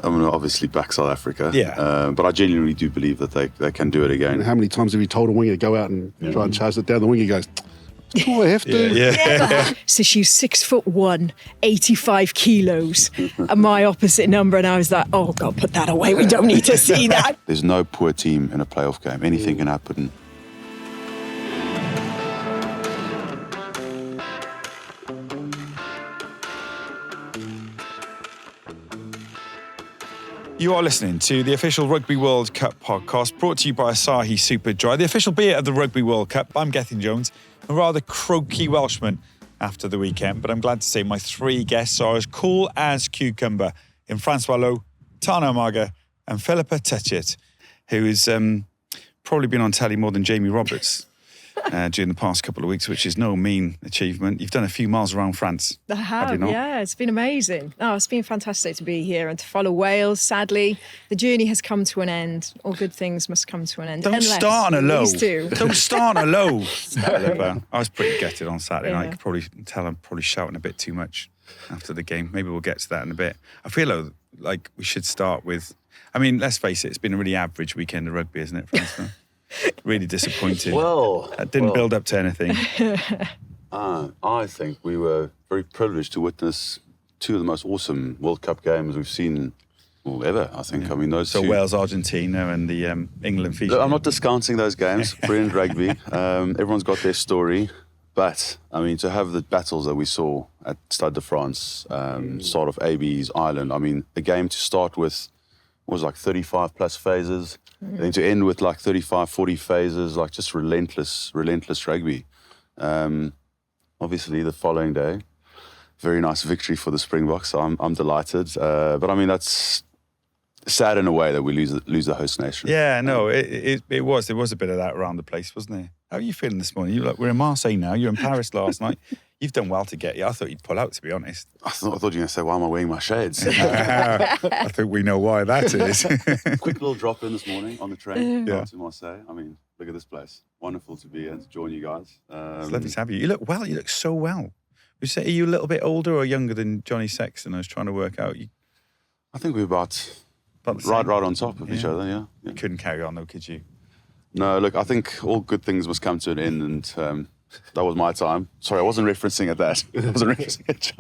I'm going to obviously back South Africa. Yeah. But I genuinely do believe that they can do it again. And how many times have you told a winger to go out and try and charge it down? The winger goes, oh, I have to. Yeah. So she's 6'1", 85 kilos, and my opposite number, and I was like, oh God, put that away. We don't need to see that. There's no poor team in a playoff game. Anything can happen. You are listening to the official Rugby World Cup podcast, brought to you by Asahi Super Dry, the official beer of the Rugby World Cup. I'm Gethin Jones, a rather croaky Welshman after the weekend, but I'm glad to say my three guests are as cool as cucumber in Francois Louw, Tana Umaga and Philippa Tuttiett, who has probably been on telly more than Jamie Roberts during the past couple of weeks, which is no mean achievement. You've done a few miles around France. I have, yeah. It's been amazing. Oh, it's been fantastic to be here and to follow Wales. Sadly, the journey has come to an end. All good things must come to an end. Don't start on a low. Do. Don't start on a low. I was pretty gutted on Saturday night. I could probably tell I'm probably shouting a bit too much after the game. Maybe we'll get to that in a bit. I feel like we should start with, I mean, let's face it, it's been a really average weekend of rugby, isn't it, Francois? Really disappointed. That didn't build up to anything. I think we were very privileged to witness two of the most awesome World Cup games we've seen ever, I think. Yeah. I mean, those so two... Wales, Argentina and the England-Fiji. Look, I'm not discounting those games. Brilliant rugby. Everyone's got their story. But, I mean, to have the battles that we saw at Stade de France, sort of AB's Ireland, I mean, a game to start with was like 35 plus phases. Then to end with like 35, 40 phases, like just relentless rugby. Obviously, the following day, very nice victory for the Springboks. So I'm delighted. But I mean, that's sad in a way that we lose the host nation. Yeah, no, it was. There was a bit of that around the place, wasn't there? How are you feeling this morning? We're in Marseille now. You're in Paris last night. You've done well to get here. I thought you'd pull out, to be honest. I thought you were going to say, why am I wearing my shades? I think we know why that is. Quick little drop in this morning on the train to Marseille. I mean, look at this place. Wonderful to be here to join you guys. It's lovely to have you. You look well. You look so well. Would you say, are you a little bit older or younger than Johnny Sexton? I was trying to work out. I think we're about right on top of each other, yeah. You couldn't carry on though, could you? No, look, I think all good things must come to an end, and that was my time. Sorry, I wasn't referencing at that. I wasn't referencing at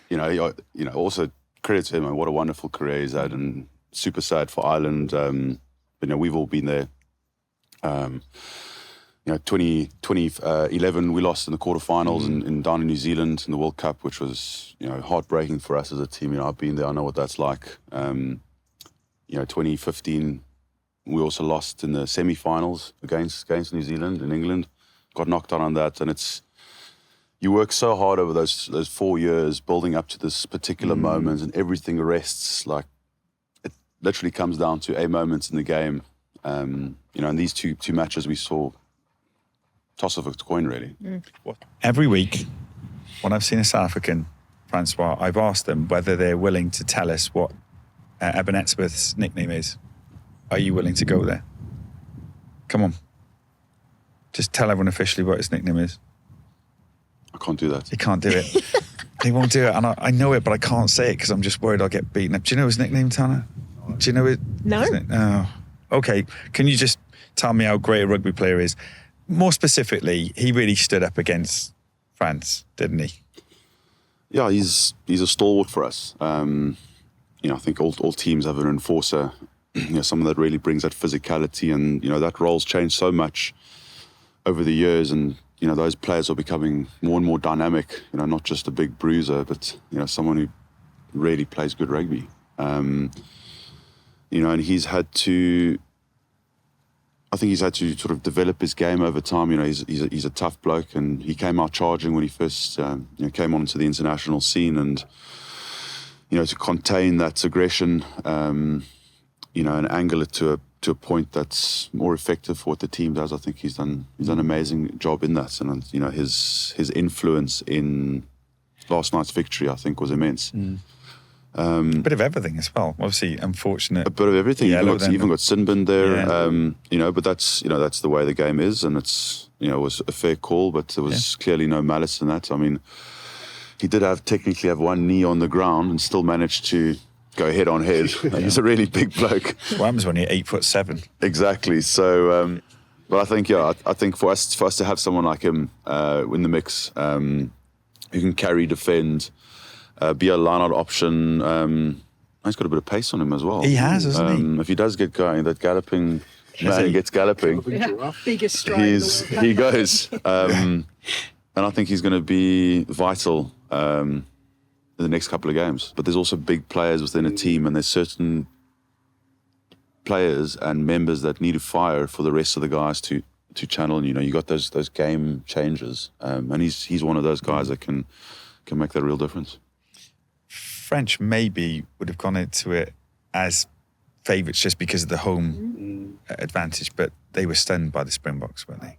Johnny. Also credit to him and what a wonderful career he's had, and super sad for Ireland. We've all been there. 2011 we lost in the quarterfinals down in New Zealand in the World Cup, which was heartbreaking for us as a team. I've been there, I know what that's like. 2015 we also lost in the semi-finals against New Zealand in England. Got knocked out on that, and you work so hard over those 4 years building up to this particular moment, and everything rests. Like, it literally comes down to a moment in the game. In these two matches we saw toss of a coin, really. Every week when I've seen a South African, Francois, I've asked them whether they're willing to tell us what Eben Etzebeth's nickname is. Are you willing to go there? Come on. Just tell everyone officially what his nickname is. I can't do that. He can't do it. He won't do it, and I know it, but I can't say it because I'm just worried I'll get beaten up. Do you know his nickname, Tana? Do you know it? No. Oh. Okay. Can you just tell me how great a rugby player is? More specifically, he really stood up against France, didn't he? Yeah, he's a stalwart for us. I think all teams have an enforcer. Someone that really brings that physicality, and that role's changed so much over the years, and those players are becoming more and more dynamic. Not just a big bruiser, but someone who really plays good rugby. And he's had to sort of develop his game over time. He's a tough bloke, and he came out charging when he first came onto the international scene, and to contain that aggression. And angle it to a point that's more effective for what the team does. I think he's done an amazing job in that, and his influence in last night's victory, I think, was immense. A bit of everything as well. Obviously, unfortunate. A bit of everything. Yeah, You've even got Sinbin there. Yeah. But that's the way the game is, and it was a fair call, but there was clearly no malice in that. I mean, he did technically have one knee on the ground and still managed to go head on head. He's a really big bloke. What happens when you're 8'7"? Exactly. So, but I think, I think for us to have someone like him in the mix, who can carry, defend, be a line-out option. He's got a bit of pace on him as well. He has, hasn't he? If he does get going, that galloping man gets galloping. Biggest stride in the world. He goes. And I think he's going to be vital in the next couple of games. But there's also big players within a team, and there's certain players and members that need to fire for the rest of the guys to channel. And, you got those game changers, and he's one of those guys that can make that real difference. French maybe would have gone into it as favourites just because of the home advantage, but they were stunned by the Springboks, weren't they?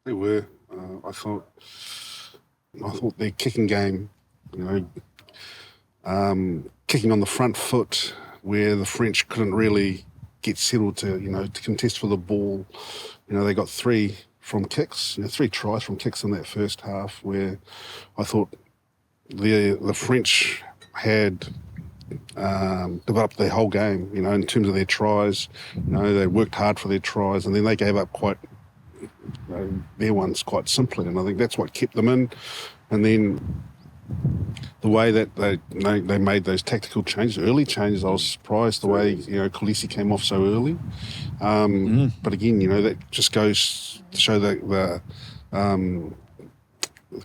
They were. I thought their kicking game, kicking on the front foot, where the French couldn't really get settled to contest for the ball. They got 3 from kicks, 3 tries from kicks in that first half, where I thought the French had developed their whole game, in terms of their tries. They worked hard for their tries, and then they gave up their ones quite simply, and I think that's what kept them in. And then the way that they made those tactical changes, early changes, I was surprised the way Khaleesi came off so early. But again, that just goes to show the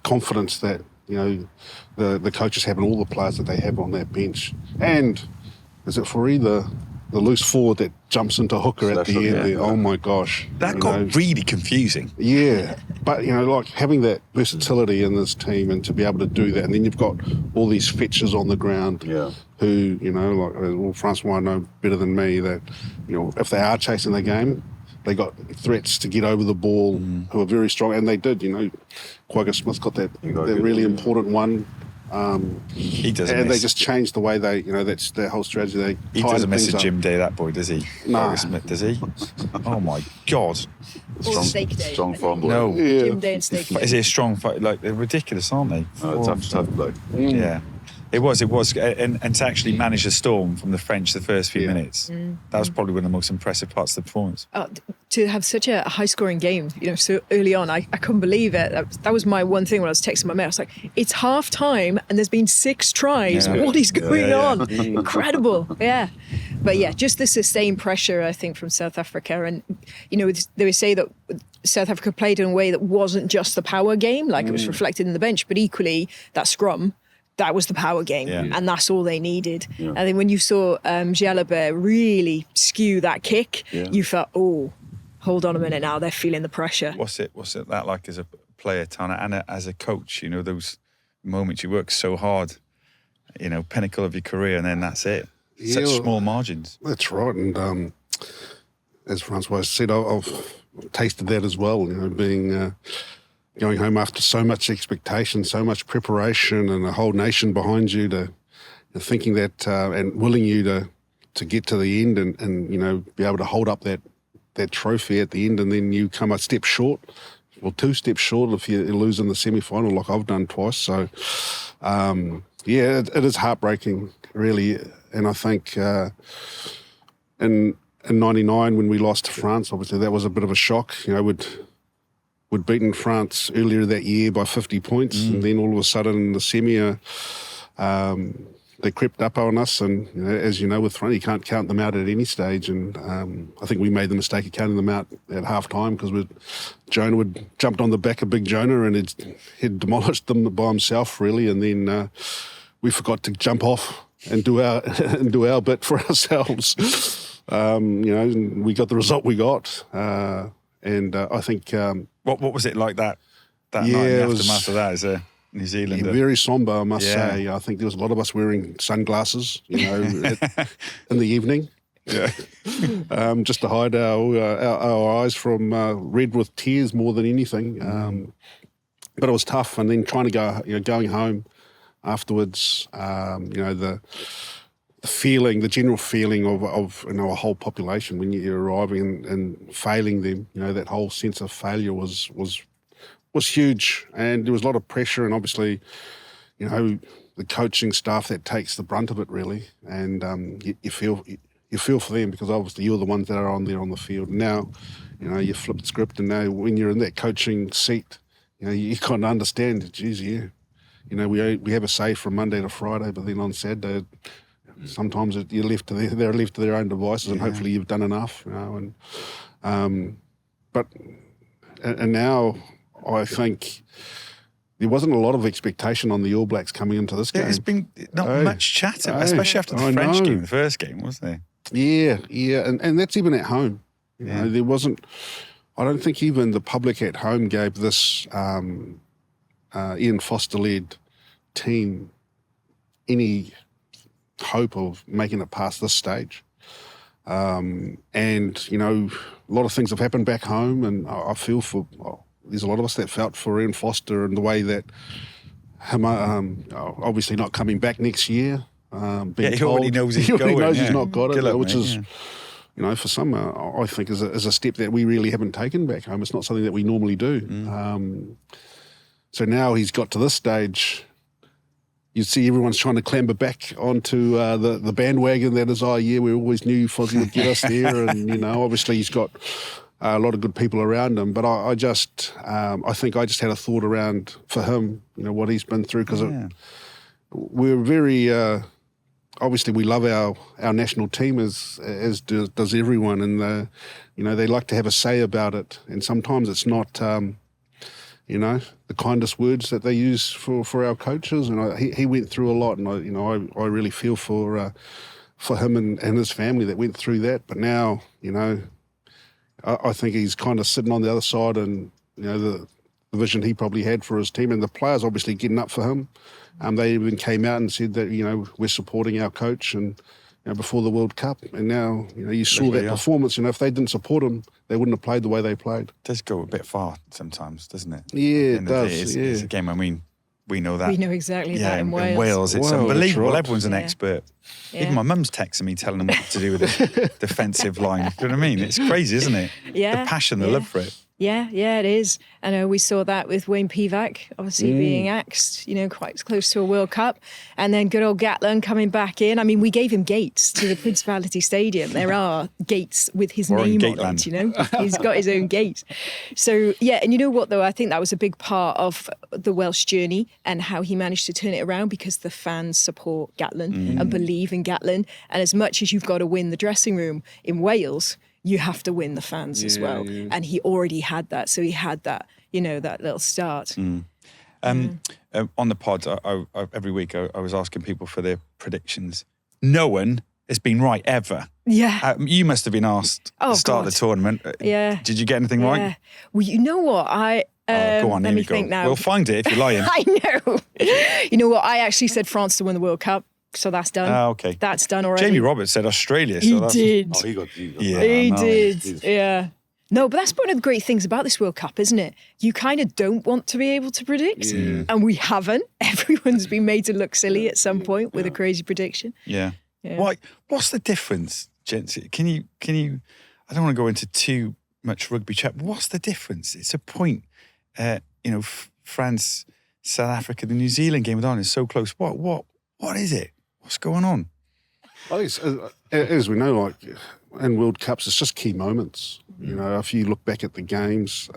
confidence that the coaches have and all the players that they have on that bench. And is it for either the loose forward that jumps into hooker at the end there? Oh my gosh. That got really confusing. Yeah. But, like having that versatility in this team and to be able to do that. And then you've got all these fetchers on the ground who, Francois know better than me that, if they are chasing the game, they got threats to get over the ball who are very strong. And they did, Quagga Smith got that really important one. He doesn't and they just changed the way they, that's their whole strategy. He doesn't miss a gym day, that boy, does he? No. Smith, does he? Oh my God. Or steak day. Strong farm boy. No. Gym day and steak day. Is he a strong fight? Like, they're ridiculous, aren't they? Tough bloke. Yeah. It was. And to actually manage the storm from the French the first few minutes, that was probably one of the most impressive parts of the performance. To have such a high-scoring game, so early on, I couldn't believe it. That was my one thing when I was texting my mate. I was like, it's half-time and there's been 6 tries. Yeah. What is going on? Incredible. Yeah. But yeah, just the sustained pressure, I think, from South Africa. And, they would say that South Africa played in a way that wasn't just the power game, like it was reflected in the bench, but equally that scrum, that was the power game, and that's all they needed. Yeah. And then when you saw Jalabert really skew that kick, you felt, hold on a minute now, they're feeling the pressure. What's it that like as a player, Tana, and as a coach? Those moments you work so hard, pinnacle of your career, and then that's it. Such small margins. That's right, and as Francois said, I've tasted that as well. Being. Going home after so much expectation, so much preparation, and a whole nation behind you thinking that and willing you to get to the end and be able to hold up that trophy at the end, and then you come a step short, or 2 steps short if you lose in the semi-final like I've done twice. So, it is heartbreaking, really. And I think in '99 when we lost to France, obviously that was a bit of a shock. We'd beaten France earlier that year by 50 points, and then all of a sudden in the semi, they crept up on us. And as you know, with France, you can't count them out at any stage. And I think we made the mistake of counting them out at half time because Jonah had jumped on the back of Big Jonah and he'd demolished them by himself, really. And then we forgot to jump off and do our bit for ourselves. We got the result we got. And I think... What was it like that night in the aftermath of that as a New Zealander? Very sombre, I must say. I think there was a lot of us wearing sunglasses, in the evening. Yeah. Just to hide our eyes from red with tears more than anything. But it was tough. And then trying to going home afterwards, the feeling, the general feeling of a whole population when you're arriving and failing them, that whole sense of failure was huge, and there was a lot of pressure. And obviously, the coaching staff that takes the brunt of it really, and you feel for them because obviously you're the ones that are on the field. Now, you flip the script, and now when you're in that coaching seat, you kind of understand. Geez, yeah, we have a say from Monday to Friday, but then on Saturday, sometimes they're left to their own devices, and hopefully you've done enough. But now I think. There wasn't a lot of expectation on the All Blacks coming into this game. There's been not much chatter, especially after the French game, the first game, wasn't there? Yeah, and that's even at home. There wasn't. I don't think even the public at home gave this Ian Foster-led team any hope of making it past this stage. And a lot of things have happened back home, and I feel for. There's a lot of us that felt for Ian Foster and the way that him obviously not coming back next year. He already knows he's going. He knows he's not got it, which mate, is, for some, I think is a step that we really haven't taken back home. It's not something that we normally do. So now he's got to this stage. You see everyone's trying to clamber back onto the bandwagon that is, we always knew Fozzie would get us there. And, obviously he's got a lot of good people around him. But I think I just had a thought around for him, what he's been through. Because we're very, obviously we love our national team as does everyone. And, they like to have a say about it. And sometimes it's not, the kindest words that they use for our coaches. And he went through a lot. And, I really feel for him and his family that went through that. But now, I think he's kind of sitting on the other side, and the vision he probably had for his team, and the players obviously getting up for him. They even came out and said that we're supporting our coach, and before the World Cup, and now you saw that performance. If they didn't support him, they wouldn't have played the way they played. It does go a bit far sometimes, doesn't it? Yeah, it does. It's a game. I mean, we know that. We know exactly that in Wales. In Wales, it's unbelievable. Right. Everyone's an expert. Yeah. Even my mum's texting me telling them what to do with the defensive line. Do you know what I mean? It's crazy, isn't it? Yeah. The passion, the love for it. Yeah, it is. I know we saw that with Wayne Pivac, obviously being axed, quite close to a World Cup. And then good old Gatland coming back in. I mean, we gave him gates to the Principality Stadium. There are gates with his name on it, He's got his own gate. So, and you know what, though? I think that was a big part of the Welsh journey and how he managed to turn it around, because the fans support Gatland and believe in Gatland. And as much as you've got to win the dressing room in Wales, you have to win the fans as well. Yeah. And he already had that. So he had that, that little start. On the pod, I every week I was asking people for their predictions. No one has been right ever. Yeah. You must have been asked at the start of the tournament. Yeah. Did you get anything right? Well, you know what? Go on, let me think now. We'll find it if you're lying. I know. You know what? I actually said France to win the World Cup. So that's done. Okay. That's done already. Jamie Roberts said Australia. He did. Oh, he got he did. Yeah. No, but that's one of the great things about this World Cup, isn't it? You kind of don't want to be able to predict. Yeah. And we haven't. Everyone's been made to look silly at some point with a crazy prediction. Yeah. Why? What's the difference, gents? Can you? I don't want to go into too much rugby chat. But what's the difference? It's a point. France, South Africa, the New Zealand game with Ireland is so close. What is it? What's going on? I think as we know, like in World Cups, it's just key moments. If you look back at the games,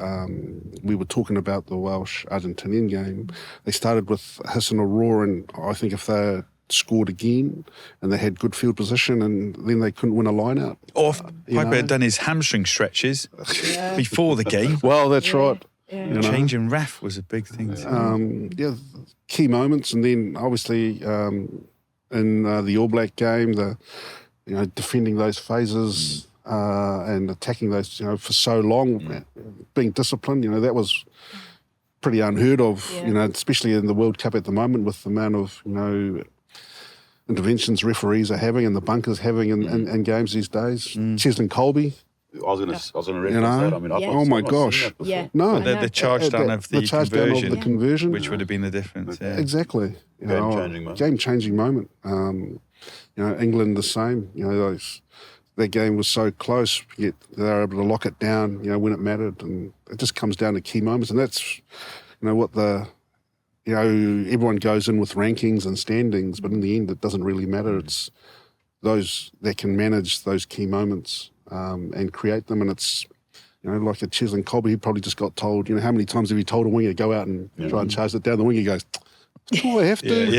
we were talking about the Welsh Argentinian game. They started with hiss and a roar, and I think if they scored again and they had good field position, and then they couldn't win a line-out. Or if Piper had done his hamstring stretches before the game. Well, that's right. Yeah. Changing ref was a big thing. Key moments, and then obviously in the All Black game, defending those phases and attacking those, for so long, being disciplined, that was pretty unheard of, especially in the World Cup at the moment with the amount of, interventions referees are having and the bunkers having in games these days. Cheslin Colby. I was going to reference that. I mean, oh my gosh! No, the charge down of the conversion, which would have been the difference. Yeah. Exactly. Game-changing moment. England the same. That game was so close, yet they were able to lock it down. When it mattered, and it just comes down to key moments, and that's what the you know, everyone goes in with rankings and standings, but in the end, it doesn't really matter. It's those that can manage those key moments and create them. And it's, you know, like a Cheslin Colby, he probably just got told, you know, how many times have you told a winger to go out and try and charge it down? The winger goes, oh, I have to.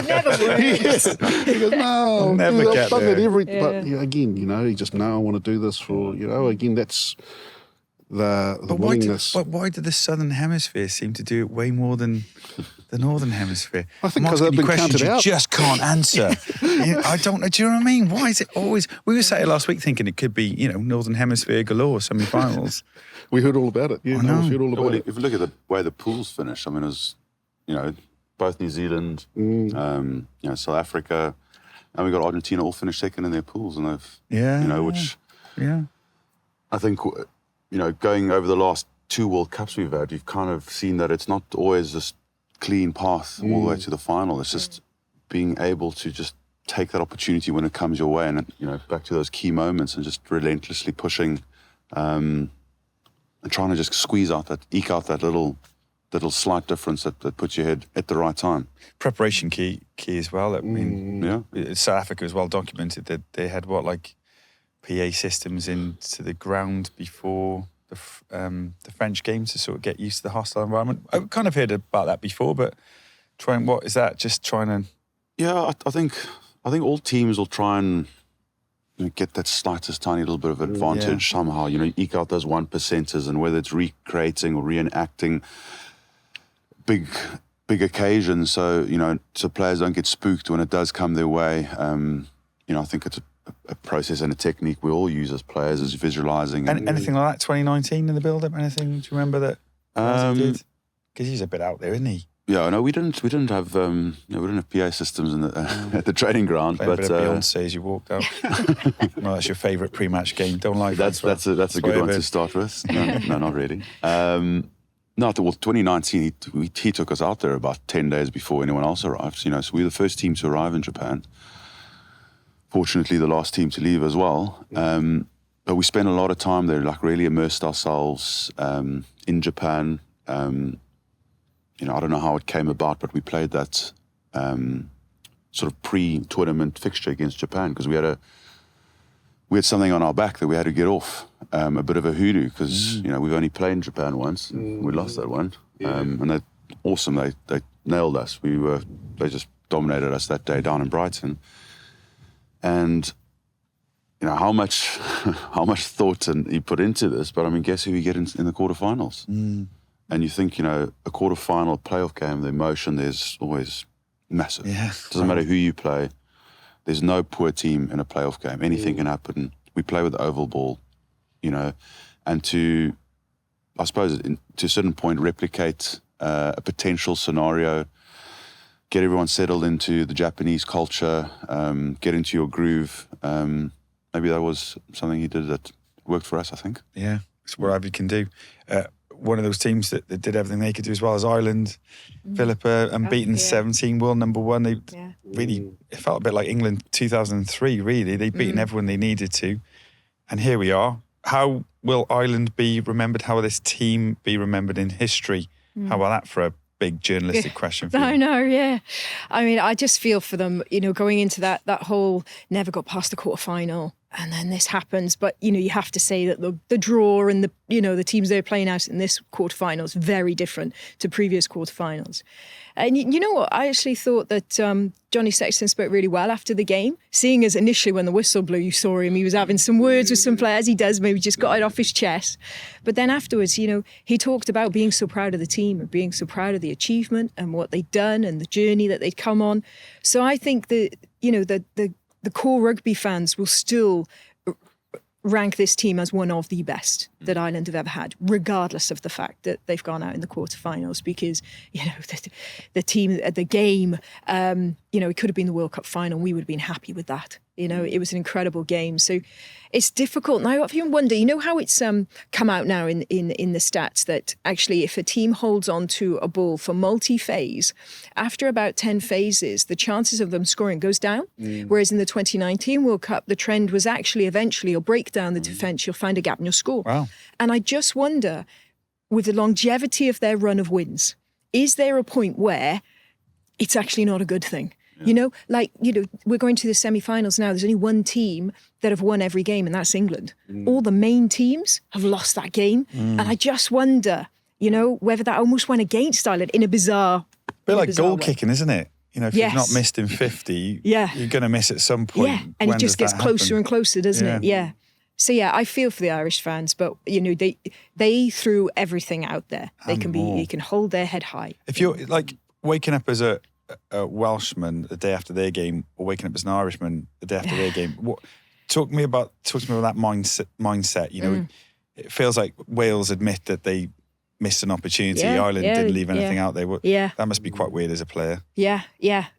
Never works. He goes, no, I'll never I've get done that there. But you know, again, you know, he just, no, I want to do this for, you know, again, that's the willingness. Why did the Southern Hemisphere seem to do it way more than the Northern Hemisphere? I think I'm 'cause asking they've you been questions counted you out. just can't answer. I don't know. Do you know what I mean? Why is it always... We were saying last week thinking it could be, you know, Northern Hemisphere galore, semi-finals. We heard all about it. Yeah, know. we've heard all about it. If you look at the way the pools finished, I mean, it was, you know, both New Zealand, you know, South Africa, and we got Argentina all finished second in their pools, and they've, you know, which I think, you know, going over the last 2 World Cups we've had, you've kind of seen that it's not always this clean path all the way to the final. It's just being able to just take that opportunity when it comes your way, and, you know, back to those key moments and just relentlessly pushing and trying to just eke out that little slight difference that puts your head at the right time. Preparation key as well. I mean, South Africa was well documented that they had PA systems into the ground before the French game to sort of get used to the hostile environment. I've kind of heard about that before, but what is that? Just trying to... Yeah, I think all teams will try and, you know, get that slightest tiny little bit of advantage somehow. You know, eke out those 1%ers, and whether it's recreating or reenacting big occasions, so, you know, so players don't get spooked when it does come their way. You know, I think it's a process and a technique we all use as players, is visualising. And anything like that, 2019 in the build-up, anything, do you remember that Rassie did? Because he's a bit out there, isn't he? Yeah, no, we didn't have we didn't have PA systems in the, at the training ground. Playing but a bit of Beyonce as you walked out. Well, that's your favourite pre-match game. Don't like that's a good one to start with. No, not really. No, 2019 he took us out there about 10 days before anyone else arrived. You know, so we were the first team to arrive in Japan. Fortunately, the last team to leave as well. But we spent a lot of time there, like really immersed ourselves in Japan. You know, I don't know how it came about, but we played that sort of pre-tournament fixture against Japan because we had something on our back that we had to get off, a bit of a hoodoo, because you know, we've only played in Japan once and we lost that one. And they're awesome. They nailed us. They just dominated us that day down in Brighton. And you know how much thought you put into this, but I mean, guess who we get in the quarterfinals? And you think, you know, a quarterfinal playoff game, the emotion there's always massive. Yeah. Doesn't matter who you play. There's no poor team in a playoff game. Anything can happen. We play with the oval ball, you know, and to, I suppose, to a certain point, replicate a potential scenario, get everyone settled into the Japanese culture, get into your groove. Maybe that was something he did that worked for us, I think. Yeah, it's whatever you can do. One of those teams that did everything they could do as well as Ireland, Philippa, unbeaten 17, world number one. They really, it felt a bit like England 2003, really. They'd beaten everyone they needed to. And here we are. How will Ireland be remembered? How will this team be remembered in history? How about that for a big journalistic question for you? I know, yeah. I mean, I just feel for them, you know, going into that whole never got past the quarterfinal. And then this happens, but you know, you have to say that the draw and the teams they're playing out in this quarterfinal is very different to previous quarterfinals. And you know what? I actually thought that Johnny Sexton spoke really well after the game. Seeing as initially when the whistle blew, you saw him, he was having some words with some players. He does, maybe just got it off his chest. But then afterwards, you know, he talked about being so proud of the team and being so proud of the achievement and what they'd done and the journey that they'd come on. So I think that, you know, the core rugby fans will still rank this team as one of the best that Ireland have ever had, regardless of the fact that they've gone out in the quarterfinals, because, you know, the team, the game, you know, it could have been the World Cup final. We would have been happy with that. You know, it was an incredible game. So it's difficult. Now, I often wonder, you know how it's come out now in the stats that actually if a team holds on to a ball for multi-phase, after about 10 phases, the chances of them scoring goes down. Whereas in the 2019 World Cup, the trend was actually eventually you'll break down the defence, you'll find a gap and you'll score. Wow. And I just wonder, with the longevity of their run of wins, is there a point where it's actually not a good thing? Yeah. We're going to the semi-finals now. There's only one team that have won every game, and that's England. All the main teams have lost that game. And I just wonder, whether that almost went against Ireland in a bizarre bit like goal way. Kicking, isn't it? If you've not missed in 50, you're going to miss at some point. Yeah, and it just gets closer and closer, doesn't it? Yeah. So I feel for the Irish fans, but they threw everything out there. They can hold their head high. If you're like waking up as a Welshman the day after their game, or waking up as an Irishman the day after their game, talk to me about that mindset. It feels like Wales admit that they missed an opportunity. Ireland didn't leave anything out there. That must be quite weird as a player. Yeah.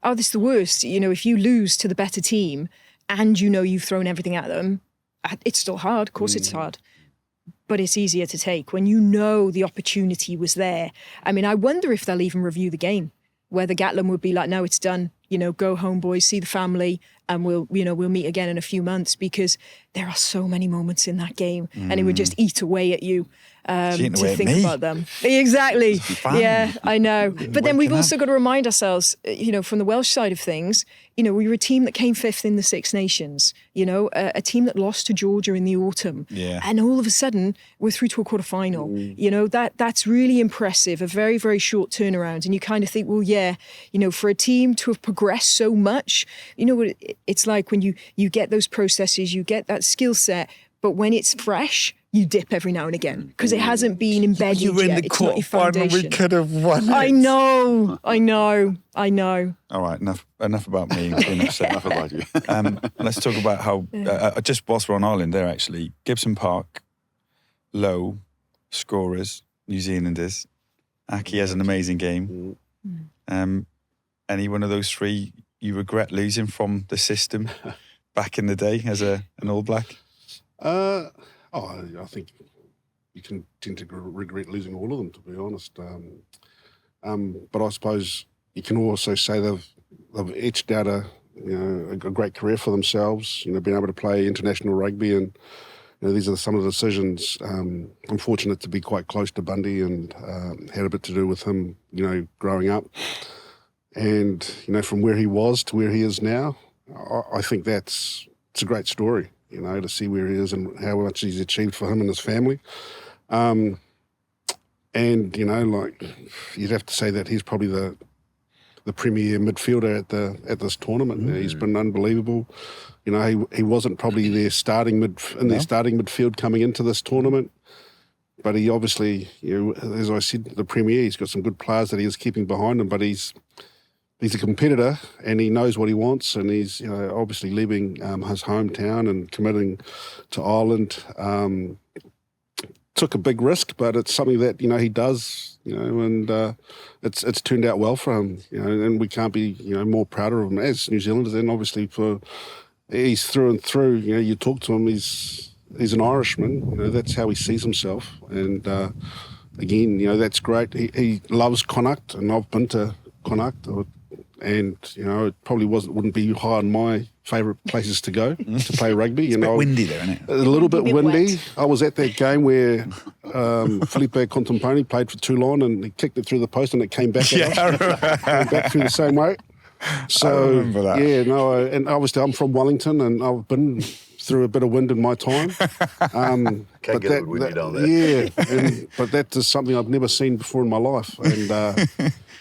Oh, this is the worst. If you lose to the better team and you've thrown everything at them, it's still hard. Of course it's hard. But it's easier to take when the opportunity was there. I mean, I wonder if they'll even review the game, whether Gatland would be like, no, it's done. Go home, boys, see the family, and we'll meet again in a few months, because there are so many moments in that game, and it would just eat away at you to think about them. Exactly. Yeah, I know. But then we've also got to remind ourselves, from the Welsh side of things, we were a team that came 5th in the Six Nations, a team that lost to Georgia in the autumn. Yeah. And all of a sudden, we're through to a quarter-final. That's really impressive, a very, very short turnaround. And you kind of think, well, for a team to have progressed so much, it's like when you get those processes, you get that skill set, but when it's fresh, you dip every now and again because it hasn't been embedded you were yet. In the quarterfinal, we could have won it. I know. All right, enough about me being upset. Enough about you. Let's talk about how, just whilst we're on Ireland there actually, Gibson Park, Low, scorers, New Zealanders. Aki has an amazing game. Any one of those three you regret losing from the system back in the day as an All Black? I think you can tend to regret losing all of them, to be honest. But I suppose you can also say they've etched out a great career for themselves. Being able to play international rugby, and these are some of the decisions. I'm fortunate to be quite close to Bundee and had a bit to do with him, growing up. And from where he was to where he is now, I think it's a great story. To see where he is and how much he's achieved for him and his family. And, you'd have to say that he's probably the premier midfielder at this tournament. He's been unbelievable. He wasn't probably their starting midfield coming into this tournament, but he obviously, as I said, the premier, he's got some good players that he is keeping behind him, but he's a competitor and he knows what he wants, and he's obviously leaving his hometown and committing to Ireland. Took a big risk, but it's something that he does, and it's turned out well for him, and we can't be more prouder of him as New Zealanders. And obviously he's through and through. You talk to him, he's an Irishman. That's how he sees himself, and again, that's great. He loves Connacht, and I've been to Connacht. And it probably wouldn't be high on my favourite places to go to play rugby. It's a bit windy there, isn't it? A little bit windy. Wet. I was at that game where Philippa Contamponi played for Toulon, and he kicked it through the post, and it came back. Came back through the same way. So I remember that. And obviously I'm from Wellington, and I've been through a bit of wind in my time. Can't get it windy down there. Yeah, but that is something I've never seen before in my life, and.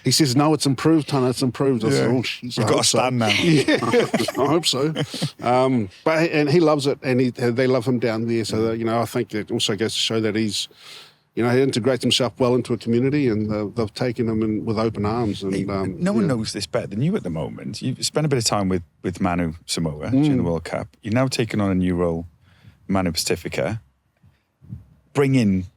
He says, no, it's improved, Tana, it's improved. I said, oh, jeez, You've got to stand now. Yeah, I hope so. But he loves it, and they love him down there. So, I think that also goes to show that he's, he integrates himself well into a community, and they've taken him in with open arms. And no one knows this better than you at the moment. You've spent a bit of time with Manu Samoa during the World Cup. You're now taking on a new role, Manu Pacifica. Bring in,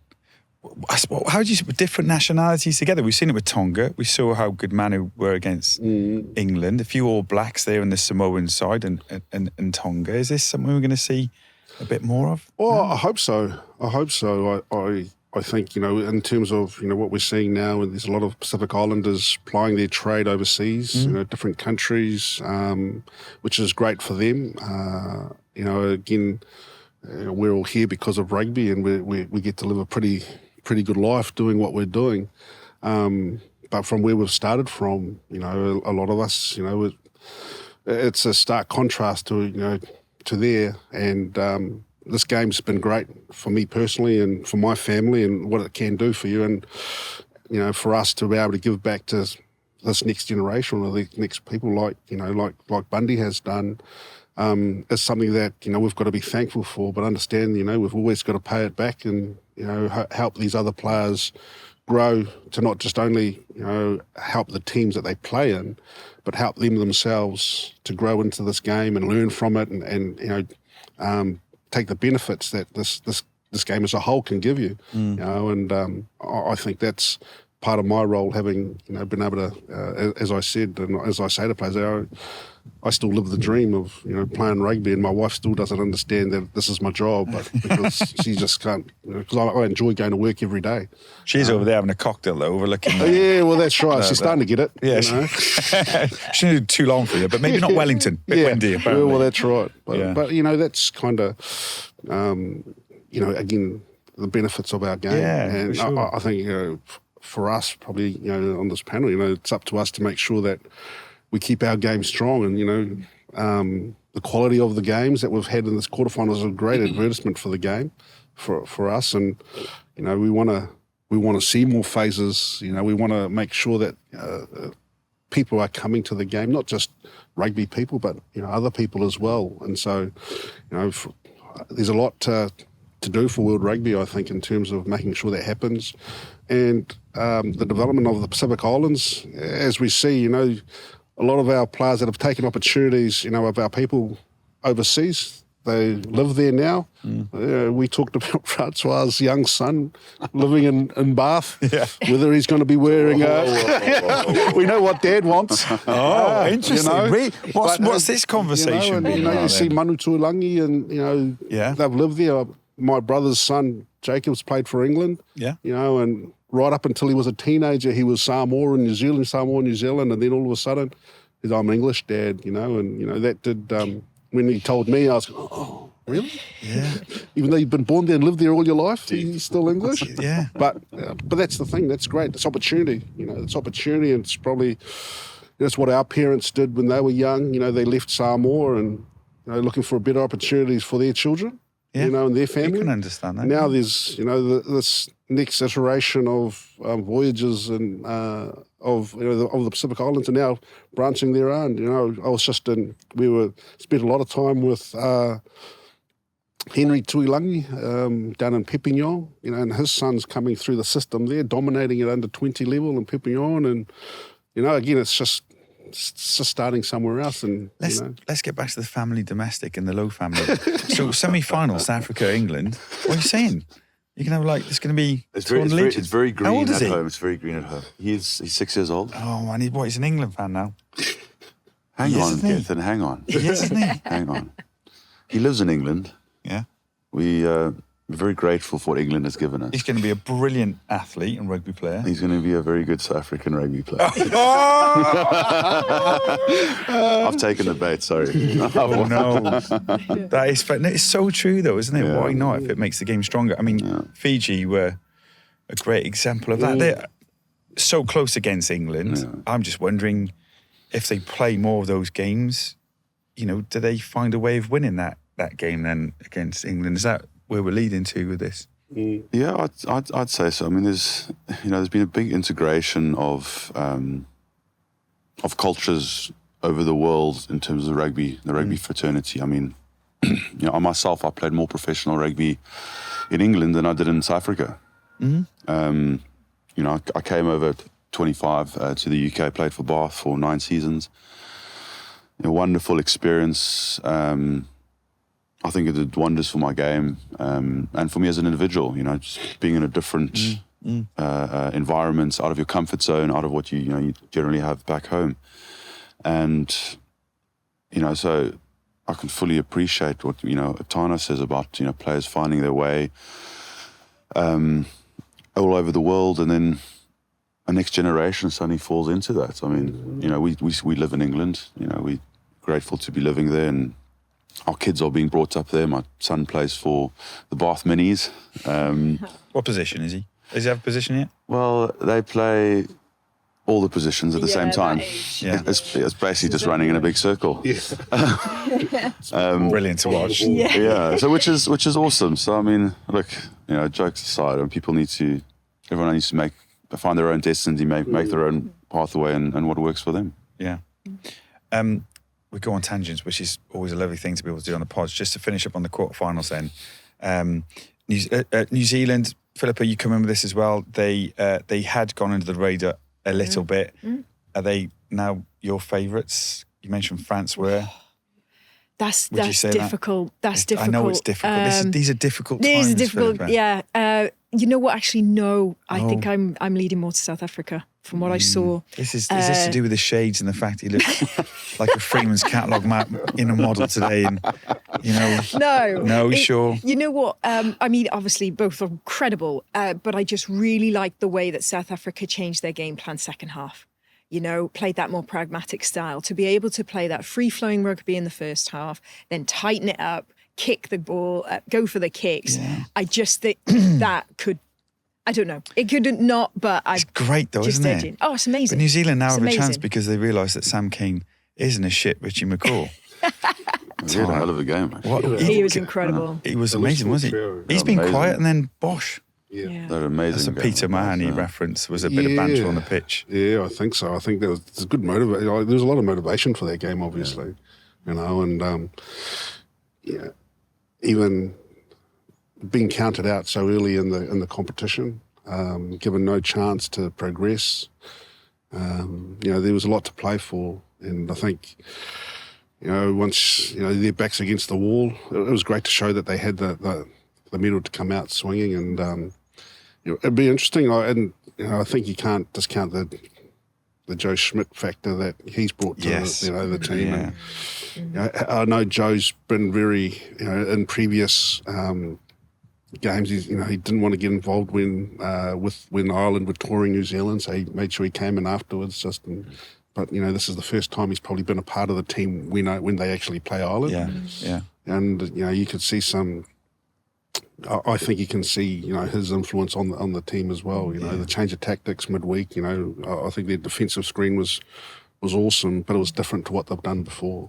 how do you put different nationalities together? We've seen it with Tonga. We saw how good Manu were against England. A few All Blacks there on the Samoan side and Tonga. Is this something we're going to see a bit more of? Well, I hope so. I think, in terms of, what we're seeing now, and there's a lot of Pacific Islanders plying their trade overseas, different countries, which is great for them. Again, we're all here because of rugby, and we get to live a pretty good life doing what we're doing. but from where we've started from, you know, a lot of us, you know, it's a stark contrast to, you know, to there. And this game's been great for me personally and for my family and what it can do for you. And, you know, for us to be able to give back to this next generation or the next people like, you know, like Bundee has done, is something that, you know, we've got to be thankful for, but understand, you know, we've always got to pay it back and, you know, help these other players grow to not just only, you know, help the teams that they play in, but help them themselves to grow into this game and learn from it and you know, take the benefits that this game as a whole can give you. You know, and I think that's part of my role, having, you know, been able to, as I said, and as I say to players, I still live the dream of, you know, playing rugby, and my wife still doesn't understand that this is my job, but because she just can't, you know, because I enjoy going to work every day. She's over there having a cocktail though, overlooking. Yeah, well, that's right. She's starting to get it. Yeah, you know? She didn't do too long for you, but maybe not Wellington. Bit windy, apparently. Well, that's right. But you know, that's kind of, you know, again, the benefits of our game. Yeah, and sure. I think, you know, for us, probably, you know, on this panel, you know, it's up to us to make sure that we keep our game strong. And, you know, the quality of the games that we've had in this quarterfinal is a great advertisement for the game, for us. And, you know, we want to see more phases. You know, we want to make sure that people are coming to the game, not just rugby people, but, you know, other people as well. And so, you know, there's a lot to do for World Rugby, I think, in terms of making sure that happens. And the development of the Pacific Islands, as we see, you know, a lot of our players that have taken opportunities, you know, of our people overseas, they live there now. We talked about Francois' young son living in Bath, whether he's going to be wearing we know what Dad wants. Oh, interesting. You know? Wait, what's this conversation? You know, you see Manu Tuolangi and, you know, they've lived there. My brother's son, Jacob's, played for England. Yeah. You know, and right up until he was a teenager, he was Samoa in New Zealand, and then all of a sudden, he's, I'm English, Dad, you know, and, you know, that did, when he told me, I was, oh, really? Yeah. Even though you've been born there and lived there all your life, he's still English? Yeah. But that's the thing, that's great, it's opportunity, you know, it's opportunity, and it's probably, that's what our parents did when they were young, you know, they left Samoa and, you know, looking for better opportunities for their children. You know, and their family. You can understand that. Now there's, you know, this next iteration of voyages and of, you know, of the Pacific Islands are now branching their own. You know, I was just spent a lot of time with Henry Tuilangi down in Perpignan, you know, and his son's coming through the system there, dominating at under 20 level in Perpignan, and, you know, again, it's just starting somewhere else. And let's get back to the family domestic and the Louw family. So semi-final, South Africa, England. What are you saying? You can have it's going to be. It's very green. How old is he? Home. It's very green at home. He's 6 years old. Oh man, he's an England fan now. Hang on, Gethin, hang on. Yes, isn't he? Hang on. He lives in England. Yeah. We're very grateful for what England has given us. He's going to be a brilliant athlete and rugby player. He's going to be a very good South African rugby player. I've taken the bait, sorry. Oh, no. That is, it's so true, though, isn't it? Yeah. Why not, if it makes the game stronger? I mean, Fiji were a great example of that. They're so close against England. Yeah. I'm just wondering if they play more of those games, you know, do they find a way of winning that game then against England? Is that where we're leading to with this? Yeah, I'd say so. I mean, there's been a big integration of cultures over the world in terms of the rugby fraternity. I mean, you know, I myself, I played more professional rugby in England than I did in South Africa. Mm-hmm. You know, I came over at 25 to the UK, played for Bath for 9 seasons. A wonderful experience. I think it did wonders for my game and for me as an individual, you know, just being in a different environment, out of your comfort zone, out of what you generally have back home. And, you know, so I can fully appreciate what, you know, Tana says about, you know, players finding their way all over the world, and then a next generation suddenly falls into that. I mean, you know, we live in England, you know, we're grateful to be living there, and our kids are being brought up there. My son plays for the Bath Minis. What position is he? Does he have a position yet? Well, they play all the positions at the same time. It's basically just running in a big circle. Brilliant to watch. So which is awesome. So I mean, look, jokes aside, everyone needs to find their own destiny, make their own pathway, and what works for them. Yeah. We go on tangents, which is always a lovely thing to be able to do on the pods. Just to finish up on the quarterfinals then. New Zealand, Philippa, you come in with this as well. They had gone under the radar a little bit. Are they now your favourites? You mentioned France were. That's difficult. That's difficult. I know it's difficult. These are difficult times. These are difficult. Philippa. Yeah. You know what? Actually, no. I think I'm leading more to South Africa from what I saw. Is this to do with the shades and the fact he looks like a Freeman's catalogue map in a model today? And no, sure. You know what? I mean, obviously both are incredible, but I just really like the way that South Africa changed their game plan second half. Played that more pragmatic style to be able to play that free-flowing rugby in the first half, then tighten it up, kick the ball, go for the kicks. Yeah. I just think that could, I don't know, it could not, but it's great though, isn't it? Oh, it's amazing. But New Zealand now have a chance because they realise that Sam Cane isn't a shit Richie McCaw. He had a hell of a game. He was incredible. He was amazing, wasn't he? He's been quiet and then bosh. Yeah. They're amazing. That's a Peter Mahoney reference. Was a bit of banter on the pitch. Yeah, I think so. I think there's good motivation. There's a lot of motivation for that game, obviously. And even being counted out so early in the competition, given no chance to progress, there was a lot to play for. And I think, once their backs against the wall, it was great to show that they had the medal to come out swinging, and it'd be interesting. I think you can't discount the Joe Schmidt factor that he's brought to the team. Yeah. And, I know Joe's been very in previous games. He didn't want to get involved when Ireland were touring New Zealand, so he made sure he came in afterwards. But this is the first time he's probably been a part of the team when they actually play Ireland. Yeah. And you could see some. I think you can see, his influence on the team as well. The change of tactics midweek. I think their defensive screen was awesome, but it was different to what they've done before.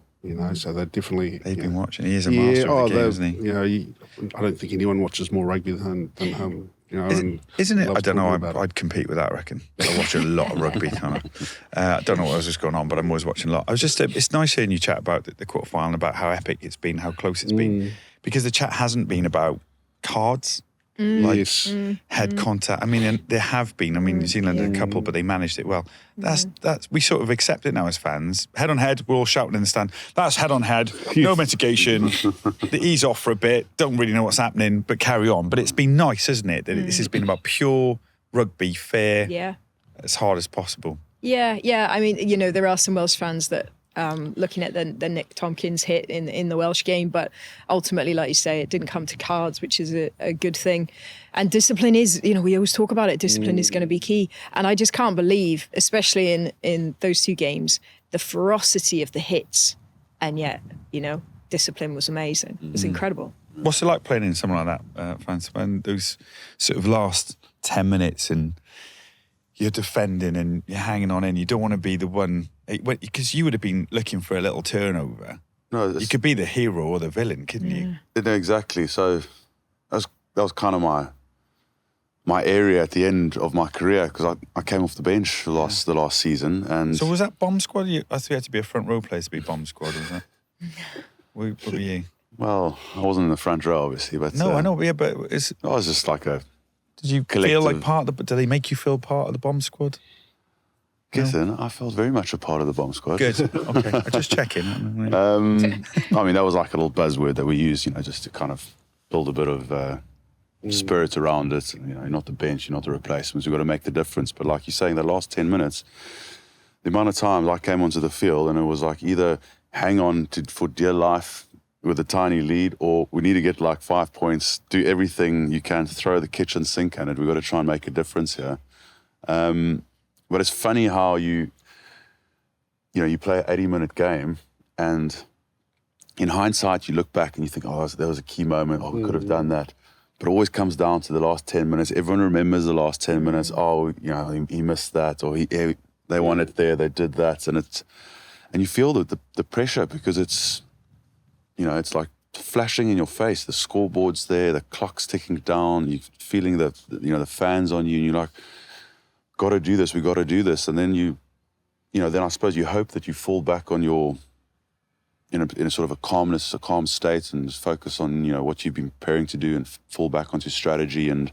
So they've been watching. He is a master of the game, isn't he? I don't think anyone watches more rugby than him. Isn't it? I don't know. I'd compete with that, I reckon. I watch a lot of rugby, Tana. I don't know what else is going on, but I'm always watching a lot. It's nice hearing you chat about the quarterfinal and about how epic it's been, how close it's been, because the chat hasn't been about cards, head contact. I mean, and there have been. New Zealand had a couple, but they managed it well. That's we sort of accept it now as fans. Head on head, we're all shouting in the stand. That's head on head, no mitigation. The ease off for a bit. Don't really know what's happening, but carry on. But it's been nice, isn't it? That this has been about pure rugby, fair, as hard as possible. Yeah. I mean, there are some Welsh fans that. Looking at the Nick Tompkins hit in the Welsh game, but ultimately, like you say, it didn't come to cards, which is a good thing. And discipline is, we always talk about it, discipline is going to be key. And I just can't believe, especially in those two games, the ferocity of the hits. And yet, discipline was amazing. It was incredible. What's it like playing in something like that, Francis, when those sort of last 10 minutes and you're defending and you're hanging on in, you don't want to be the one, because you would have been looking for a little turnover. No, you could be the hero or the villain, couldn't you? No, exactly. So that was kind of my area at the end of my career, because I came off the bench the last season. And so was that bomb squad? I thought you had to be a front row player to be bomb squad, was that? What were you? Well, I wasn't in the front row, obviously, but no, I know, but I was just like a. Did you feel like part of the? Do they make you feel part of the bomb squad? No? I felt very much a part of the bomb squad. Good. Okay, I'm just checking. I mean, that was like a little buzzword that we used, just to kind of build a bit of spirit around it. You're not the bench, you're not the replacements. We've got to make the difference. But like you're saying, the last 10 minutes, the amount of times I came onto the field and it was like either hang on for dear life with a tiny lead, or we need to get like 5 points, do everything you can to throw the kitchen sink at it. We've got to try and make a difference here. But it's funny how you play an 80-minute game, and in hindsight, you look back and you think, there was a key moment. We could have done that. But it always comes down to the last 10 minutes. Everyone remembers the last 10 minutes. He missed that, or they won it there, they did that, and you feel the pressure because it's, it's like flashing in your face. The scoreboard's there, the clock's ticking down. You're feeling the fans on you, and you're like, got to do this. We got to do this, and then then I suppose you hope that you fall back on your, in a sort of a calm state, and just focus on what you've been preparing to do, and fall back onto strategy. And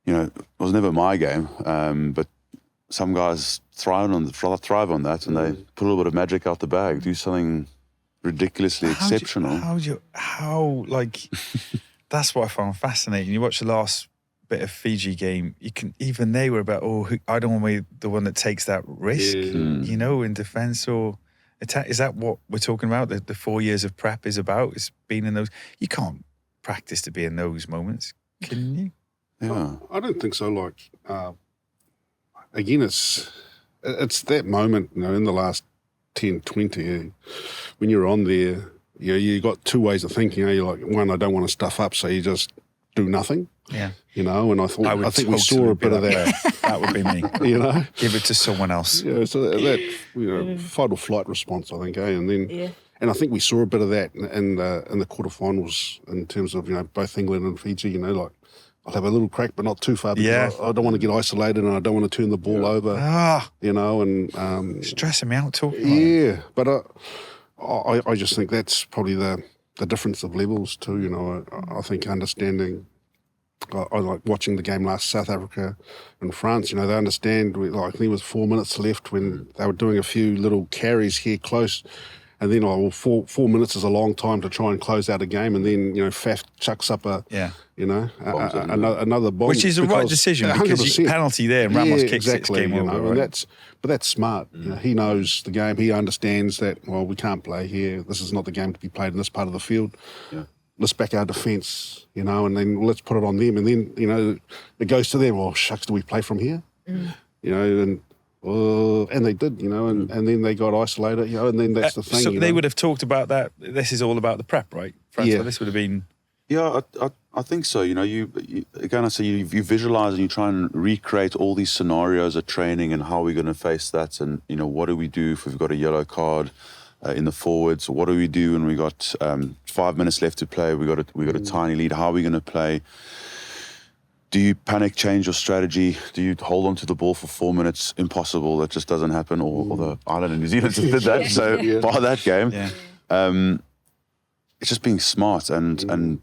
it was never my game, but some guys thrive on that, and they put a little bit of magic out the bag, do something ridiculously exceptional. That's what I found fascinating. You watch the last bit of Fiji game, even they were about, I don't want to be the one that takes that risk, in defence or attack. Is that what we're talking about? The 4 years of prep is about? It's being in those. You can't practice to be in those moments, can you? Yeah, I don't think so. Like, again, it's that moment, in the last 10, 20, when you're on there, you got two ways of thinking. You're like, one, I don't want to stuff up, so you just do nothing. Yeah. And I think we saw a bit of that. That would be me. Give it to someone else. Yeah, so that fight or flight response, I think, and then and I think we saw a bit of that in the quarterfinals in terms of both England and Fiji. Like, I'll have a little crack, but not too far, because I don't want to get isolated, and I don't want to turn the ball over. And stressing me out talking about it. But I just think that's probably the difference of levels too. I think understanding. I like watching the game last, South Africa and France. They understand. I think there was 4 minutes left when they were doing a few little carries here close, and then 4 minutes is a long time to try and close out a game, and then Faf chucks up another bomb, which is the right decision, because penalty there and Ramos kicks it, game over. Right? But that's smart. He knows the game. He understands that. Well, we can't play here. This is not the game to be played in this part of the field. Yeah. Let's back our defence, and then let's put it on them. And then, it goes to them. Well, shucks, do we play from here? And they did, and then they got isolated, and then that's the thing. So they would have talked about that. This is all about the prep, right? Francois, this would have been... Yeah, I think so. You again, I say you visualise and you try and recreate all these scenarios at training, and how we're going to face that, and what do we do if we've got a yellow card in the forwards? What do we do when we got 5 minutes left to play? We got a tiny lead. How are we going to play? Do you panic, change your strategy? Do you hold on to the ball for 4 minutes? Impossible. That just doesn't happen. Or the Ireland and New Zealand just did that. So by that game, it's just being smart and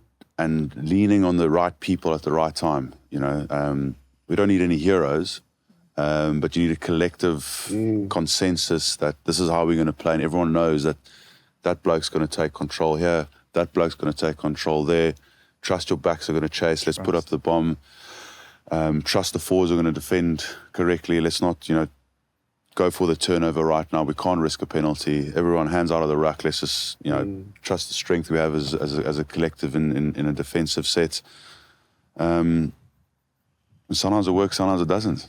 leaning on the right people at the right time. We don't need any heroes. But you need a collective consensus that this is how we're going to play, and everyone knows that bloke's going to take control here, that bloke's going to take control there. Trust your backs are going to chase. Let's put up the bomb. Trust the forwards are going to defend correctly. Let's not, go for the turnover right now. We can't risk a penalty. Everyone hands out of the ruck. Let's just, trust the strength we have as a collective in a defensive set. Sometimes it works, sometimes it doesn't.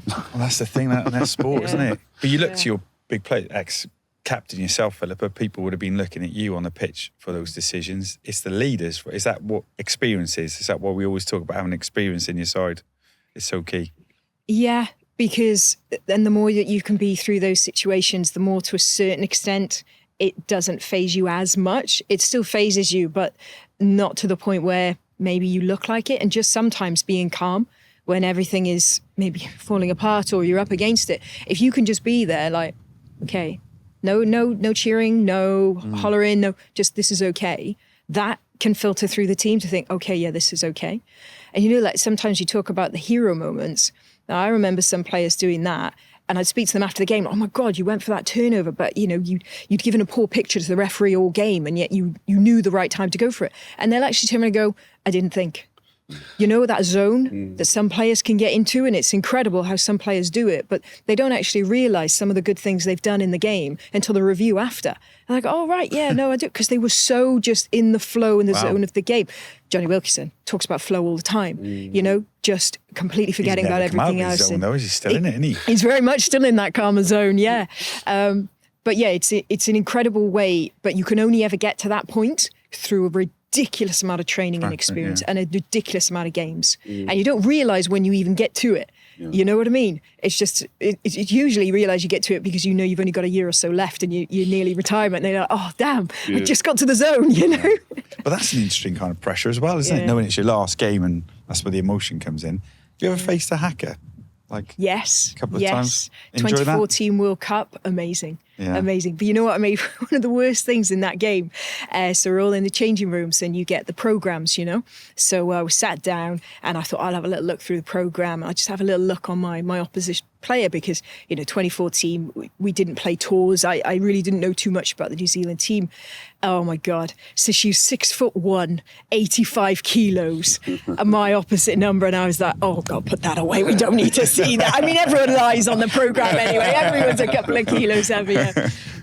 Well, that's the thing, that's sport, isn't it? But you look to your big player, ex-captain yourself, Philippa, people would have been looking at you on the pitch for those decisions. It's the leaders. Is that what experience is? Is that what we always talk about, having experience in your side? It's so key. Yeah, because then the more that you can be through those situations, the more to a certain extent it doesn't faze you as much. It still phases you, but not to the point where maybe you look like it, and just sometimes being calm when everything is maybe falling apart or you're up against it. If you can just be there, like, okay, no cheering, no hollering, no, just this is okay. That can filter through the team to think, okay, yeah, this is okay. And like sometimes you talk about the hero moments. Now, I remember some players doing that, and I'd speak to them after the game. Oh my God, you went for that turnover, but you'd given a poor picture to the referee all game, and yet you knew the right time to go for it. And they'll actually turn around and go, I didn't think. That zone that some players can get into, and it's incredible how some players do it, but they don't actually realise some of the good things they've done in the game until the review after. And I go, oh, right, yeah, no, I do, because they were so just in the flow and the zone of the game. Johnny Wilkinson talks about flow all the time, just completely forgetting about everything else. Zone, though. He's still in it, isn't he? He's very much still in that karma zone, yeah. But yeah, it's an incredible way, but you can only ever get to that point through a ridiculous amount of training and experience and a ridiculous amount of games. And you don't realise when you even get to it Yeah. You know what I mean? It's just, it's usually you realise you get to it because you know you've only got a year or so left and you're nearly retirement. And they're like, oh, damn, I just got to the zone, you know? But that's an interesting kind of pressure as well, isn't it? Knowing it's your last game and that's where the emotion comes in. Have you ever faced a Haka? Like yes, a couple of times? Enjoy 2014 World Cup, amazing. Yeah. Amazing. But you know what I made? One of the worst things in that game. So we're all in the changing rooms and you get the programmes, you know. So we sat down and I thought I'll have a little look through the programme. I'll just have a little look on my opposition player because, you know, 2014, we didn't play tours. I really didn't know too much about the New Zealand team. Oh my God. So she was 6'1", 85 kilos, and my opposite number. And I was like, oh God, put that away. We don't need to see that. I mean, everyone lies on the programme anyway. Everyone's a couple of kilos heavier.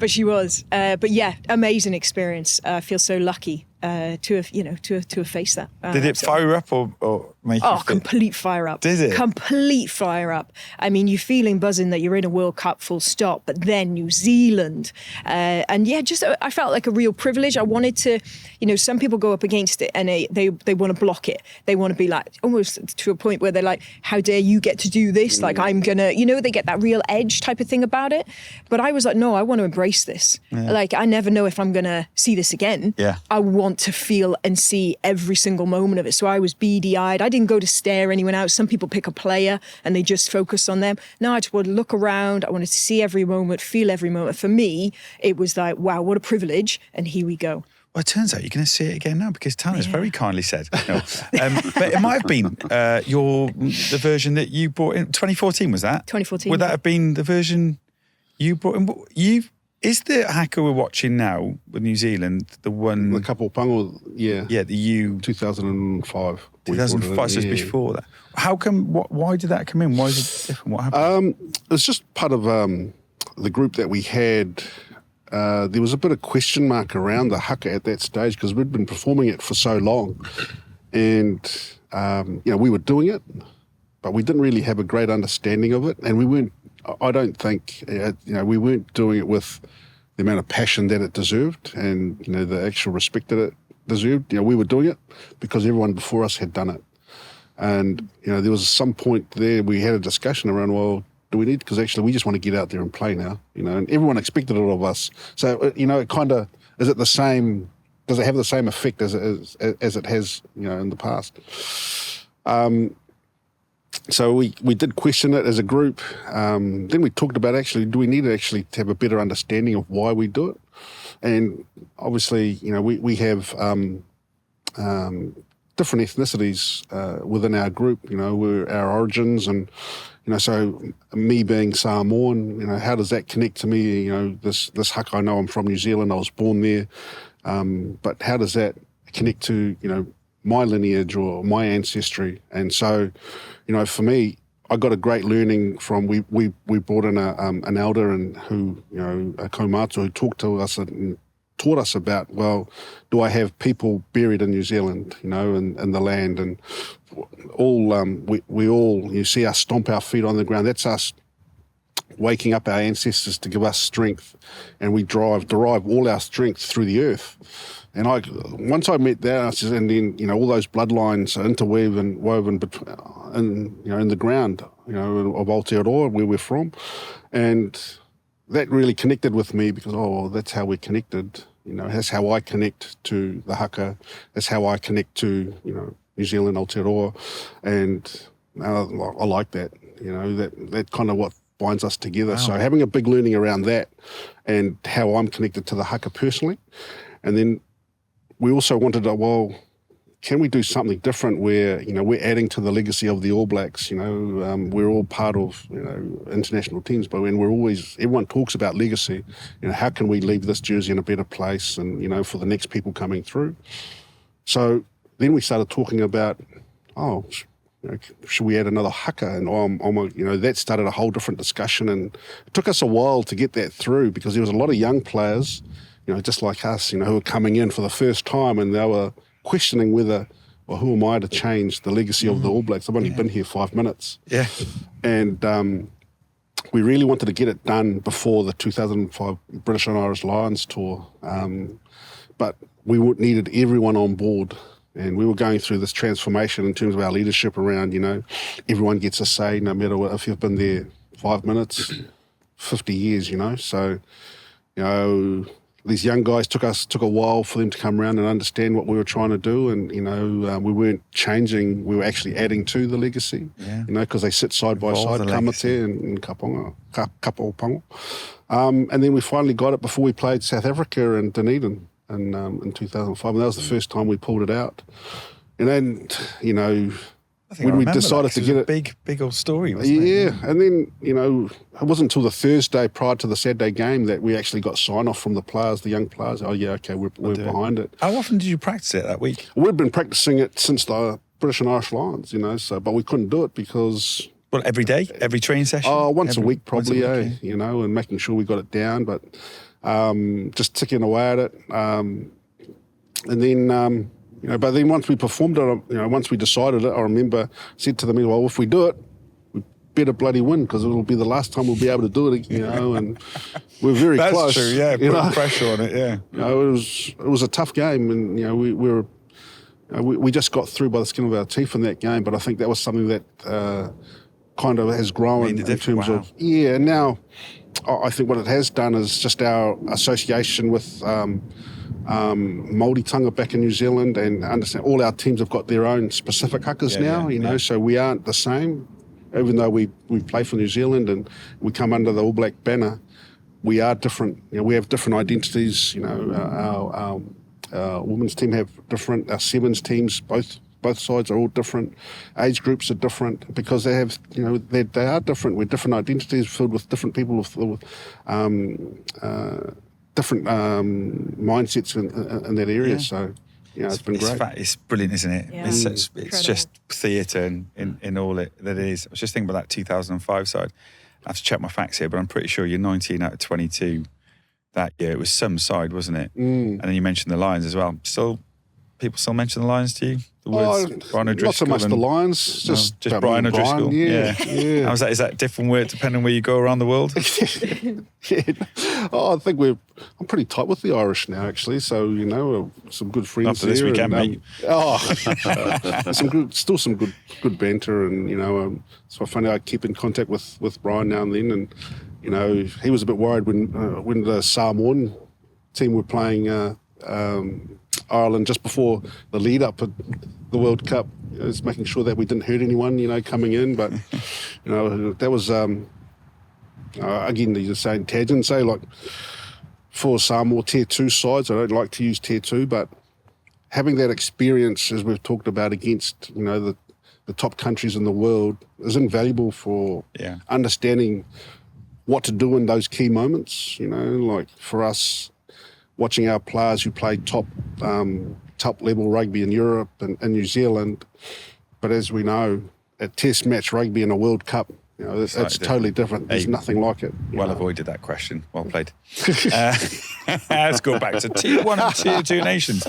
But she was. But yeah, amazing experience. I feel so lucky to have faced that. Did it fire up or make you feel? Complete fire up. Did it? Complete fire up. I mean, you're feeling buzzing that you're in a World Cup full stop, but then New Zealand. And yeah, just I felt like a real privilege. I wanted to, you know, some people go up against it and they want to block it. They want to be like, almost to a point where they're like, how dare you get to do this? Like, I'm going to, you know, they get that real edge type of thing about it. But I was like, no, I want to embrace this. Yeah. Like, I never know if I'm going to see this again. Yeah. I want to feel and see every single moment of it. So I was beady-eyed. I didn't go to stare anyone out. Some people pick a player and they just focus on them. No, I just wanted to look around. I wanted to see every moment, feel every moment. For me, it was like, wow, what a privilege. And here we go. Well, it turns out you're going to see it again now because Tana's very kindly said. No. But it might have been the version that you brought in. 2014, was that? 2014. Would that have been the version you brought in? Is the Haka we're watching now with New Zealand the one... The couple pango, yeah. Yeah, the U... 2005. 2005, so it's before that. How come, why did that come in? Why is it different? What happened? It's just part of the group that we had. There was a bit of question mark around the Haka at that stage because we'd been performing it for so long. And, you know, we were doing it, but we didn't really have a great understanding of it. And we weren't, I don't think, you know, we weren't doing it with the amount of passion that it deserved and, you know, the actual respect that it deserved. You know, we were doing it because everyone before us had done it. And, you know, there was some point there we had a discussion around, well, do we need, because actually we just want to get out there and play now, you know, and everyone expected it of us. So, you know, it kind of, is it the same, does it have the same effect as it has, you know, in the past? So we did question it as a group. Then we talked about actually, do we need to actually have a better understanding of why we do it? And obviously, you know, we have different ethnicities within our group, you know, we're our origins and, you know, so me being Samoan, you know, how does that connect to me? You know, this Haka, I know I'm from New Zealand, I was born there, but how does that connect to, you know, my lineage or my ancestry? And so, you know, for me, I got a great learning from, we brought in an elder and who, you know, a kaumātua who talked to us and taught us about, well, do I have people buried in New Zealand, you know, in the land? And all, we all, you see us stomp our feet on the ground. That's us waking up our ancestors to give us strength. And we derive all our strength through the earth. And once I met that, and then, you know, all those bloodlines are interwoven in the ground, you know, of Aotearoa, where we're from. And that really connected with me because, well, that's how we're connected. You know, that's how I connect to the Haka. That's how I connect to, you know, New Zealand, Aotearoa. And I like that, you know, that kind of what binds us together. Wow. So having a big learning around that and how I'm connected to the Haka personally. And then we also wanted to, well, can we do something different where, you know, we're adding to the legacy of the All Blacks, you know, we're all part of, you know, international teams, but when everyone talks about legacy, you know, how can we leave this jersey in a better place and, you know, for the next people coming through? So then we started talking about, you know, should we add another Haka? And you know, that started a whole different discussion, and it took us a while to get that through because there was a lot of young players, you know, just like us, you know, who were coming in for the first time and they were questioning whether, well, who am I to change the legacy of the All Blacks? I've only been here 5 minutes. Yeah. And we really wanted to get it done before the 2005 British and Irish Lions tour. But we needed everyone on board, And we were going through this transformation in terms of our leadership around, everyone gets a say, no matter what, if you've been there 5 minutes, 50 years, So, these young guys took a while for them to come around and understand what we were trying to do. And, we weren't changing, we were actually adding to the legacy, because they sit side by side, Kamate and Kapōponga. And then we finally got it before we played South Africa and Dunedin in 2005. And that was the first time we pulled it out. And then, when we decided to get it, big old story, wasn't it? Yeah, and then it wasn't until the Thursday prior to the Saturday game that we actually got sign off from the players, the young players. Oh yeah, okay, we're behind it. How often did you practice it that week? We'd been practicing it since the British and Irish Lions, So, but we couldn't do it because every day, every training session. Once a week probably, and making sure we got it down, but just ticking away at it, and then. But then once we performed it, once we decided it, I remember said to them, well, if we do it, we better bloody win because it'll be the last time we'll be able to do it, and we're very close. That's true, yeah, put pressure on it, yeah. It was a tough game, and, we just got through by the skin of our teeth in that game, but I think that was something that kind of has grown in terms of, and now I think what it has done is just our association with Māori-tanga back in New Zealand, and understand all our teams have got their own specific hakas now, so we aren't the same. Even though we play for New Zealand and we come under the All Black banner, we are different. We have different identities. Our women's team have different, our sevens teams, both sides are all different. Age groups are different because they have, they are different. We're different identities filled with different people with different mindsets in that area. So, it's been great. It's brilliant, isn't it? Yeah. It's just theatre in all that it is. I was just thinking about that 2005 side. I have to check my facts here, but I'm pretty sure you're 19 out of 22 that year. It was some side, wasn't it? And then you mentioned the Lions as well. People still mention the Lions to you? The words Brian O'Driscoll? Not so much the Lions, just Brian O'Driscoll. Yeah. How's that? Is that different word depending on where you go around the world? I think I'm pretty tight with the Irish now, actually. So some good friends after this weekend, mate. Still some good banter, and so I find I keep in contact with Brian now and then, and he was a bit worried when the Samoan team were playing Ireland just before the lead up at the World Cup. It's making sure that we didn't hurt anyone, coming in. But that was again, you're saying tangent, like for Samoa Tier 2 sides, I don't like to use Tier 2, but having that experience, as we've talked about, against the top countries in the world is invaluable for understanding what to do in those key moments. Like for us, watching our players who play top level rugby in Europe and New Zealand, but as we know, a Test match rugby in a World Cup, it's totally different. There's nothing like it. Well avoided that question. Well played. Let's go back to Tier 1 and Tier 2 nations.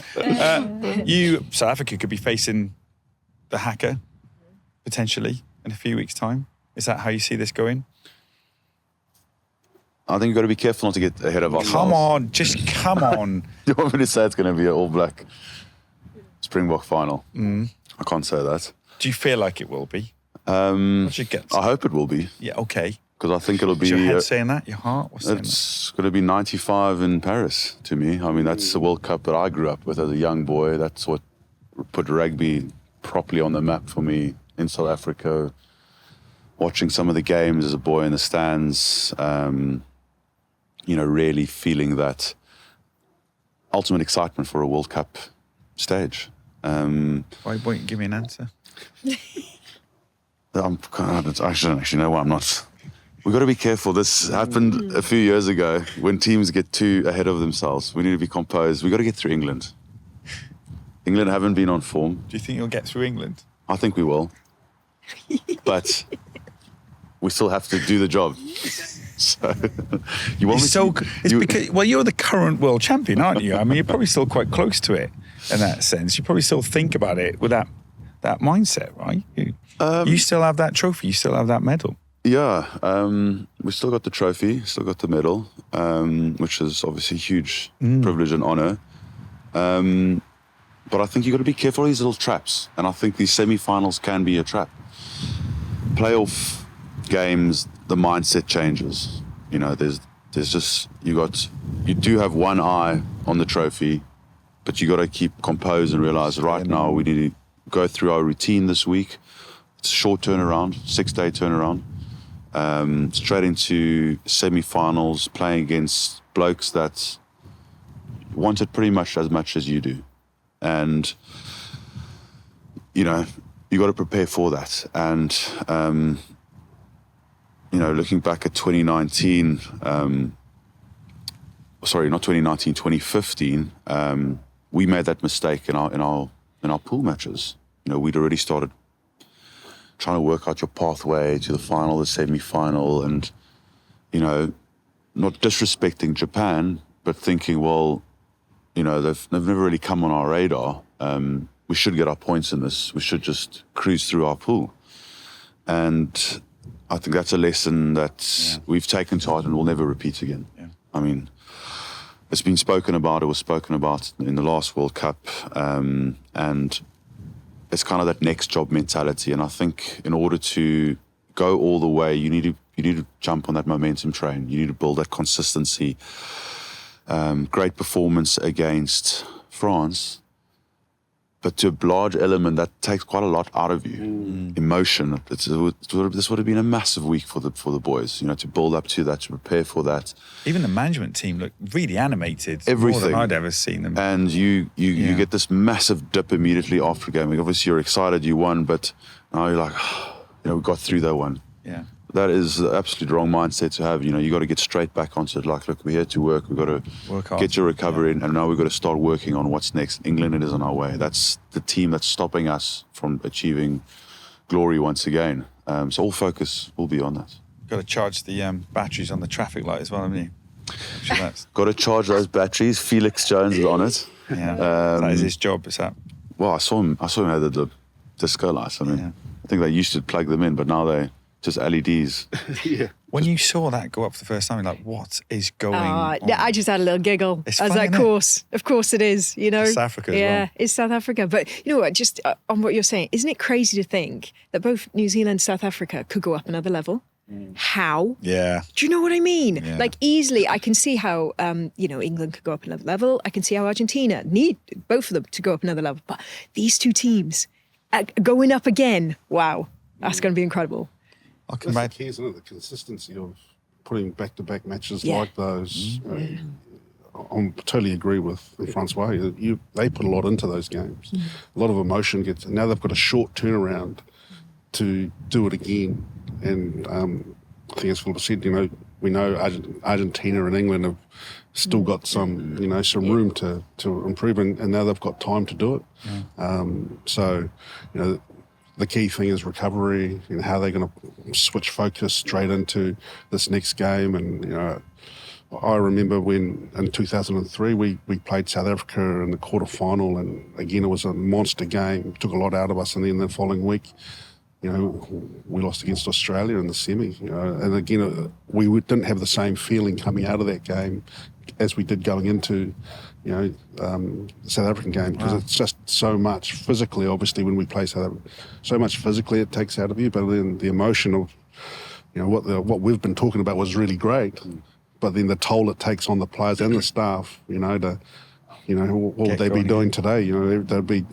South Africa could be facing the Haka potentially in a few weeks' time. Is that how you see this going? I think you've got to be careful not to get ahead of ourselves. Come on, just come on. You want me to say it's going to be an All Black Springbok final? I can't say that. Do you feel like it will be? What's your gut? I hope it will be. Yeah, okay. Because I think it'll be... Is your head saying that? Your heart? What's saying it's going to be 95 in Paris to me. I mean, that's the World Cup that I grew up with as a young boy. That's what put rugby properly on the map for me in South Africa. Watching some of the games as a boy in the stands, really feeling that ultimate excitement for a World Cup stage. Why won't you give me an answer? I don't actually know why I'm not. We've got to be careful. This happened a few years ago when teams get too ahead of themselves. We need to be composed. We've got to get through England. England haven't been on form. Do you think you'll get through England? I think we will. But we still have to do the job. So you want you're the current world champion, aren't you? I mean, you're probably still quite close to it in that sense. You probably still think about it with that mindset, right? You still have that trophy. You still have that medal. Yeah, we still got the trophy, still got the medal, which is obviously a huge privilege and honour. But I think you've got to be careful of these little traps. And I think these semi-finals can be a trap. Playoff games, the mindset changes. You know, there's just, you do have one eye on the trophy, but you got to keep composed and realize right now we need to go through our routine this week. It's a short turnaround, 6-day turnaround. Straight into semi-finals, playing against blokes that want it pretty much as you do. And, you know, you got to prepare for that. And, you know, looking back at 2019, sorry, not 2019, 2015, we made that mistake in our pool matches. You know, we'd already started trying to work out your pathway to the final, the semi-final, and, you know, not disrespecting Japan, but thinking, well, you know, they've never really come on our radar. We should get our points in this. We should just cruise through our pool. And I think that's a lesson that we've taken to heart and will never repeat again. Yeah. I mean, it's been spoken about, it was spoken about in the last World Cup, and it's kind of that next job mentality. And I think in order to go all the way, you need to jump on that momentum train. You need to build that consistency. Great performance against France, but to a large element that takes quite a lot out of you. Emotion. This would have been a massive week for the boys. You know, to build up to that, to prepare for that. Even the management team looked really animated. Everything. More than I'd ever seen them. And you get this massive dip immediately after a game. Like, obviously, you're excited, you won, but now you're like, you know, we got through that one. Yeah. That is the absolutely wrong mindset to have. You know, you got to get straight back onto it. Like, look, we're here to work. We've got to work hard, get your recovery in, and now we've got to start working on what's next. England is on our way. That's the team that's stopping us from achieving glory once again. So all focus will be on that. Got to charge the batteries on the traffic light as well, haven't you? Sure that's... Got to charge those batteries. Felix Jones is on it. Yeah, that is his job. Is that? Well, I saw him have the disco lights. I mean, I think they used to plug them in, but now they just LEDs. Yeah. When you saw that go up for the first time, you're like, what is going on? Yeah, I just had a little giggle. It's I was funny, like, of course it is, you know. It's South Africa as yeah, well. it's South Africa. But you know what, just on what you're saying, isn't it crazy to think that both New Zealand and South Africa could go up another level? How? Yeah. Do you know what I mean? Yeah. Like, easily, I can see how, you know, England could go up another level. I can see how Argentina need both of them to go up another level. But these two teams going up again, wow, that's going to be incredible. That's the key, isn't it? The consistency of putting back-to-back matches like those. I totally agree with Francois. They put a lot into those games. A lot of emotion gets... And now they've got a short turnaround to do it again. And I think as Philippa said, you know, we know Argentina and England have still got some, you know, some room to improve, and now they've got time to do it. So, you know, the key thing is recovery, you know, how they're going to switch focus straight into this next game. And, you know, I remember when in 2003 we played South Africa in the quarterfinal, and again it was a monster game, took a lot out of us, and then the following week, you know, we lost against Australia in the semi, you know, and again we didn't have the same feeling coming out of that game as we did going into, you know, the South African game, because it's just so much physically, obviously, when we play South Africa, so much physically it takes out of you, but then the emotion of, you know, what we've been talking about was really great, but then the toll it takes on the players and the staff, you know, you know, what would they be doing today? You know, they'd be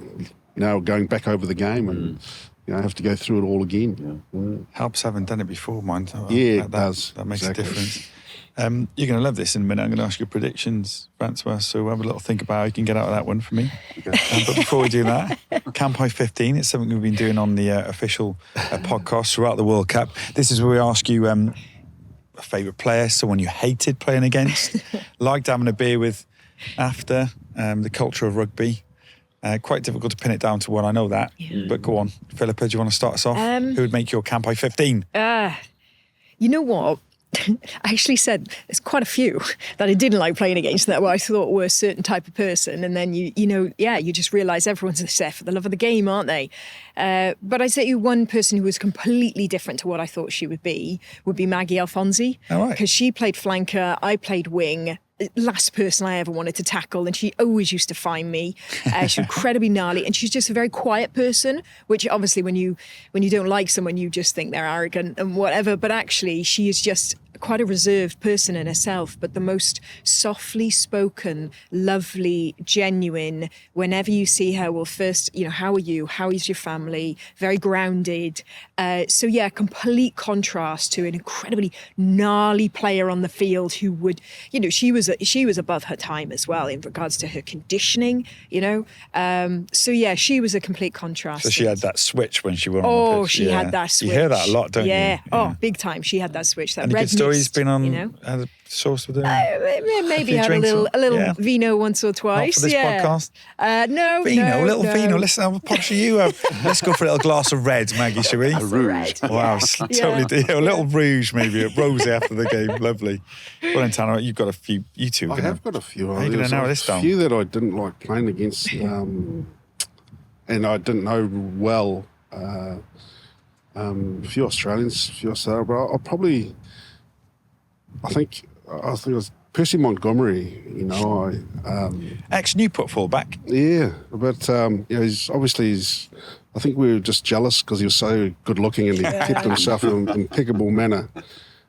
now going back over the game and, you know, have to go through it all again. Helps having done it before, mind. It does. That makes a difference. You're going to love this in a minute. I'm going to ask you predictions, Francois, so have a little think about how you can get out of that one for me. Okay. But before we do that, Camp High 15, it's something we've been doing on the official podcast throughout the World Cup. This is where we ask you a favourite player, someone you hated playing against, liked having a beer with after, the culture of rugby. Quite difficult to pin it down to one, I know that. Yeah. But go on, Philippa, do you want to start us off? Who would make your Camp High 15? You know what? I actually said there's quite a few that I didn't like playing against, that I thought were a certain type of person. And then, you just realise everyone's there for the love of the game, aren't they? But I'd say one person who was completely different to what I thought she would be Maggie Alfonsi. Oh, right. Because she played flanker, I played wing. last person I ever wanted to tackle, and she always used to find me. She's incredibly gnarly, and she's just a very quiet person, which obviously when you don't like someone, you just think they're arrogant and whatever, but actually she is just quite a reserved person in herself, but the most softly spoken, lovely, genuine. Whenever you see her, well, first, how are you? How is your family? Very grounded. So yeah, complete contrast to an incredibly gnarly player on the field who would, she was above her time as well in regards to her conditioning, So yeah, she was a complete contrast. So she had that switch when she went on the pitch. She had that switch. You hear that a lot, don't you? Yeah. Oh, big time. She had that switch. That Any red good stories mist, been on had a sauce with her? Maybe had a little vino once or twice. Not for this podcast? No. Vino. Listen, how posh are you? Let's go for a little glass of red, Maggie, shall we? A rouge. Wow, totally. A little rouge, maybe. A rosé after the game. Lovely. Well then, Tana, you've got a few. You two. I have got a few. How are you going to narrow this down? A few that I didn't like playing against, and I didn't know well. A few Australians, a few Australians, but I'll probably. I think it was Percy Montgomery. Ex-Newport fullback. Yeah, but he's obviously. I think we were just jealous because he was so good looking and he kept himself in an impeccable manner.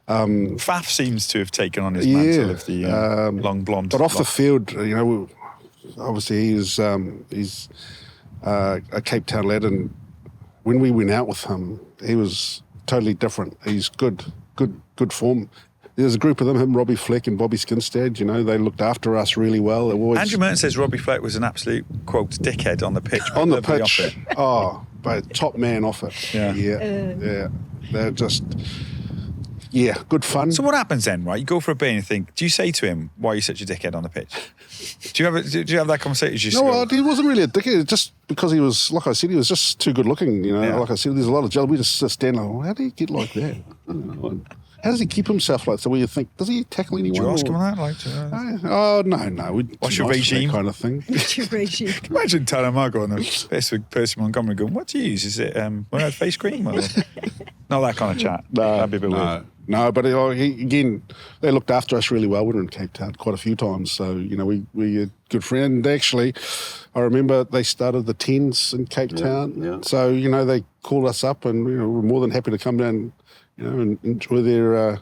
Faf seems to have taken on his mantle of the long blonde. But off the field, obviously he's a Cape Town lad, and when we went out with him, he was totally different. He's good form. There's a group of them, him, Robbie Fleck and Bobby Skinstad, they looked after us really well. Andrew Merton says Robbie Fleck was an absolute, quote, dickhead on the pitch. On the pitch. But top man off it. Yeah. They're just, good fun. So what happens then, right? You go for a beer and you think, do you say to him, why are you such a dickhead on the pitch? Do you have that conversation? No, he wasn't really a dickhead, just because he was, like I said, he was just too good looking, Like I said, there's a lot of jealousy. We just stand like, how do you get like that? How does he keep himself like? So where you think, does he tackle anyone? Do you ask him that? No. What's your regime? Kind of thing. What's your regime? Imagine Tana Margo on the best with Percy Montgomery going, what do you use? Is it face cream? Or not that kind of chat. No, that'd be a bit weird. No, but again, they looked after us really well. We were in Cape Town quite a few times, so we a good friend. Actually, I remember they started the 10s in Cape Town, so they called us up, and we were more than happy to come down, and enjoy their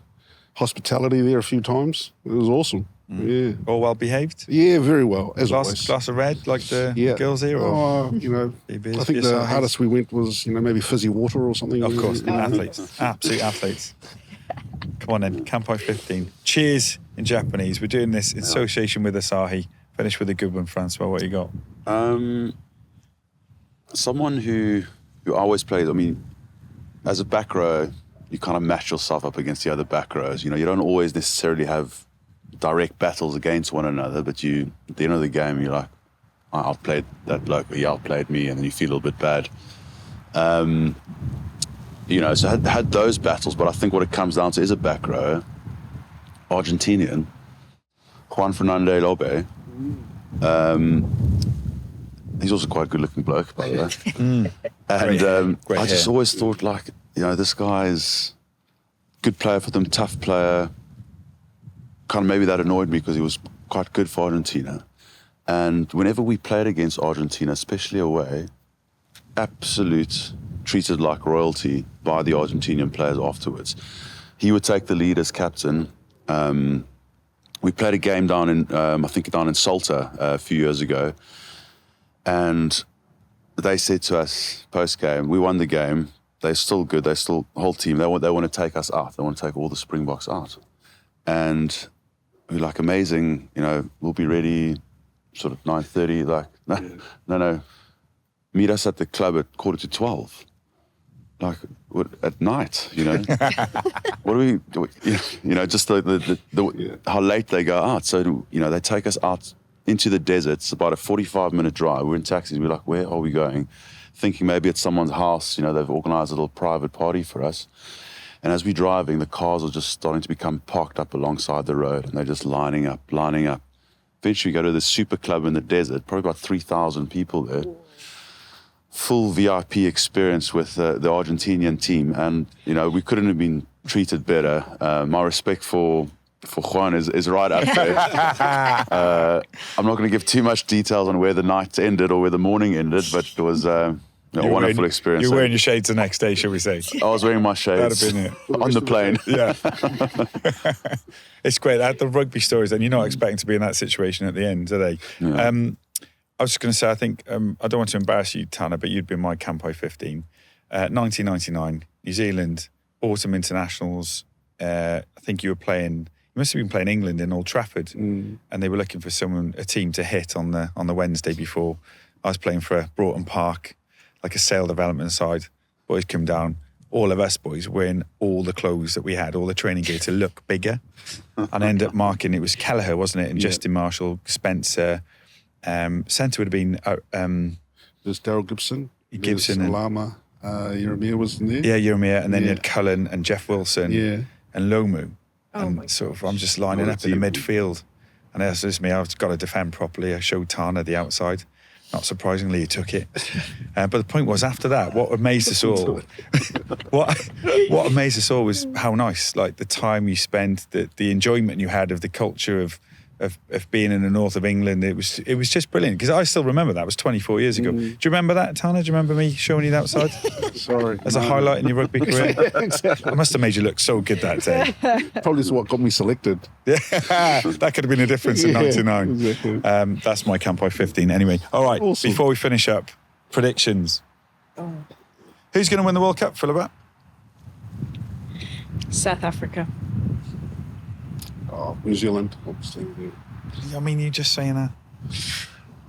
hospitality there a few times. It was awesome. Yeah. All well behaved? Yeah, very well, as always. Glass of red, like the girls here? Or? I think the hardest we went was, maybe fizzy water or something. Of course, athletes. Absolute athletes. Come on then, Kampai 15. Cheers in Japanese. We're doing this in association with Asahi. Finish with a good one, Francois. What you got? Someone who always plays, as a back row, you kind of match yourself up against the other back rows. You don't always necessarily have direct battles against one another, but at the end of the game, you're like, I outplayed that bloke, or he outplayed me, and then you feel a little bit bad. So had those battles, but I think what it comes down to is a back row, Argentinian, Juan Fernando Lobe. He's also quite a good-looking bloke, by the way. And I just always thought, this guy is a good player for them, tough player. Kind of maybe that annoyed me because he was quite good for Argentina. And whenever we played against Argentina, especially away, treated like royalty by the Argentinian players afterwards. He would take the lead as captain. We played a game down in Salta a few years ago, and they said to us post-game, we won the game, they're still good, they're still whole team, they want to take us out, they want to take all the Springboks out. And we're like, amazing, we'll be ready sort of 9:30, no, meet us at the club at 11:45. At night, what do we do? Just how late they go out. So, they take us out into the desert. It's about a 45-minute drive. We're in taxis. We're like, where are we going? Thinking maybe it's someone's house. They've organised a little private party for us. And as we're driving, the cars are just starting to become parked up alongside the road, and they're just lining up. Eventually, we go to this super club in the desert, probably about 3,000 people there. Full VIP experience with the Argentinian team, and we couldn't have been treated better. My respect for for Juan is right up there. I'm not going to give too much details on where the night ended or where the morning ended, but it was a wonderful experience. You were wearing your shades the next day, shall we say? I was wearing my shades That'd have been on the plane. Yeah. It's great. The rugby stories, and you're not expecting to be in that situation at the end, are they? Yeah. I was just going to say, I think, I don't want to embarrass you, Tana, but you'd been my Camp 15. 1999, New Zealand, Autumn Internationals. I think you must have been playing England in Old Trafford, and they were looking for a team to hit on the Wednesday before. I was playing for Broughton Park, like a sale development side. Boys come down, all of us boys wearing all the clothes that we had, all the training gear to look bigger. And I ended up marking, it was Kelleher, wasn't it? And Justin Marshall, Spencer. Centre would have been... There's Daryl Gibson. Gibson and Lama. Jeremiah wasn't there. Yeah, Jeremiah. And then you had Cullen and Jeff Wilson and Lomu. Oh And sort of, I'm just lining up in the midfield. And that's just me. I've got to defend properly. I showed Tana the outside. Not surprisingly, he took it. But the point was, after that, what amazed us all, what amazed us all was how nice, like the time you spent, the enjoyment you had of the culture of being in the north of England. It was just brilliant, because I still remember that. It was 24 years ago. Do you remember that, Tana? Do you remember me showing you the outside? Sorry. As a highlight in your rugby career? Exactly. I must have made you look so good that day. Probably is what got me selected. Yeah, that could have been a difference in 99. Exactly. That's my Camp 15 anyway. All right, Awesome. Before we finish up, predictions. Who's going to win the World Cup, Philippa? South Africa. New Zealand, obviously. I mean, you're just saying that.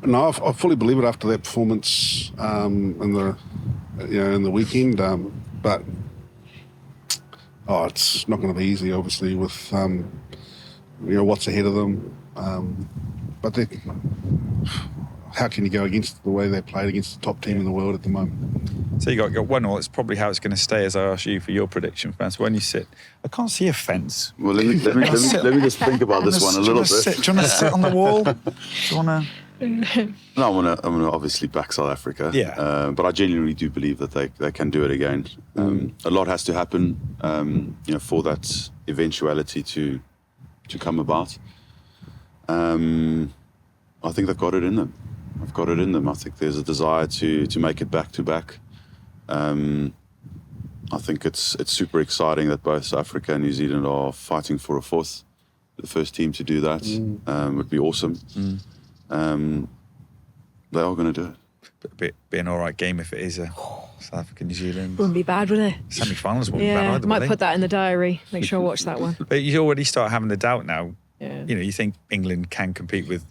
No, I fully believe it after that performance in the weekend. But it's not going to be easy, obviously, with what's ahead of them. But how can you go against the way they played against the top team in the world at the moment? So you got 1-1. It's probably how it's going to stay, as I ask you for your prediction, fans. When you sit, I can't see a fence. Well, let me just think about this one a little bit. Do you want to sit on the wall? Do you want to? No, I'm gonna obviously back South Africa. Yeah. But I genuinely do believe that they can do it again. A lot has to happen, for that eventuality to come about. I think they've got it in them. I've got it in them. I think there's a desire to make it back to back. I think it's super exciting that both South Africa and New Zealand are fighting for a fourth. The first team to do that would be awesome. They are going to do it. Be an all right game if it is a South Africa, New Zealand. Wouldn't be bad, would it? Semi-finals wouldn't be bad Yeah, either, might would put they? that in the diary. Make sure I watch that one. But you already start having the doubt now. Yeah. You think England can compete with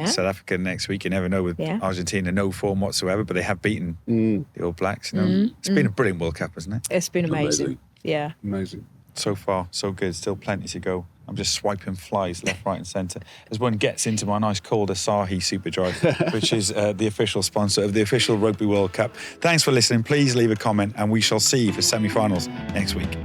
South Africa next week. You never know with Argentina, no form whatsoever, but they have beaten the All Blacks. It's been a brilliant World Cup, hasn't it? It's been amazing. Yeah. Amazing. So far, so good. Still plenty to go. I'm just swiping flies left, right and centre as one gets into my nice cold Asahi Super Dry, which is the official sponsor of the official Rugby World Cup. Thanks for listening. Please leave a comment and we shall see you for semi-finals next week.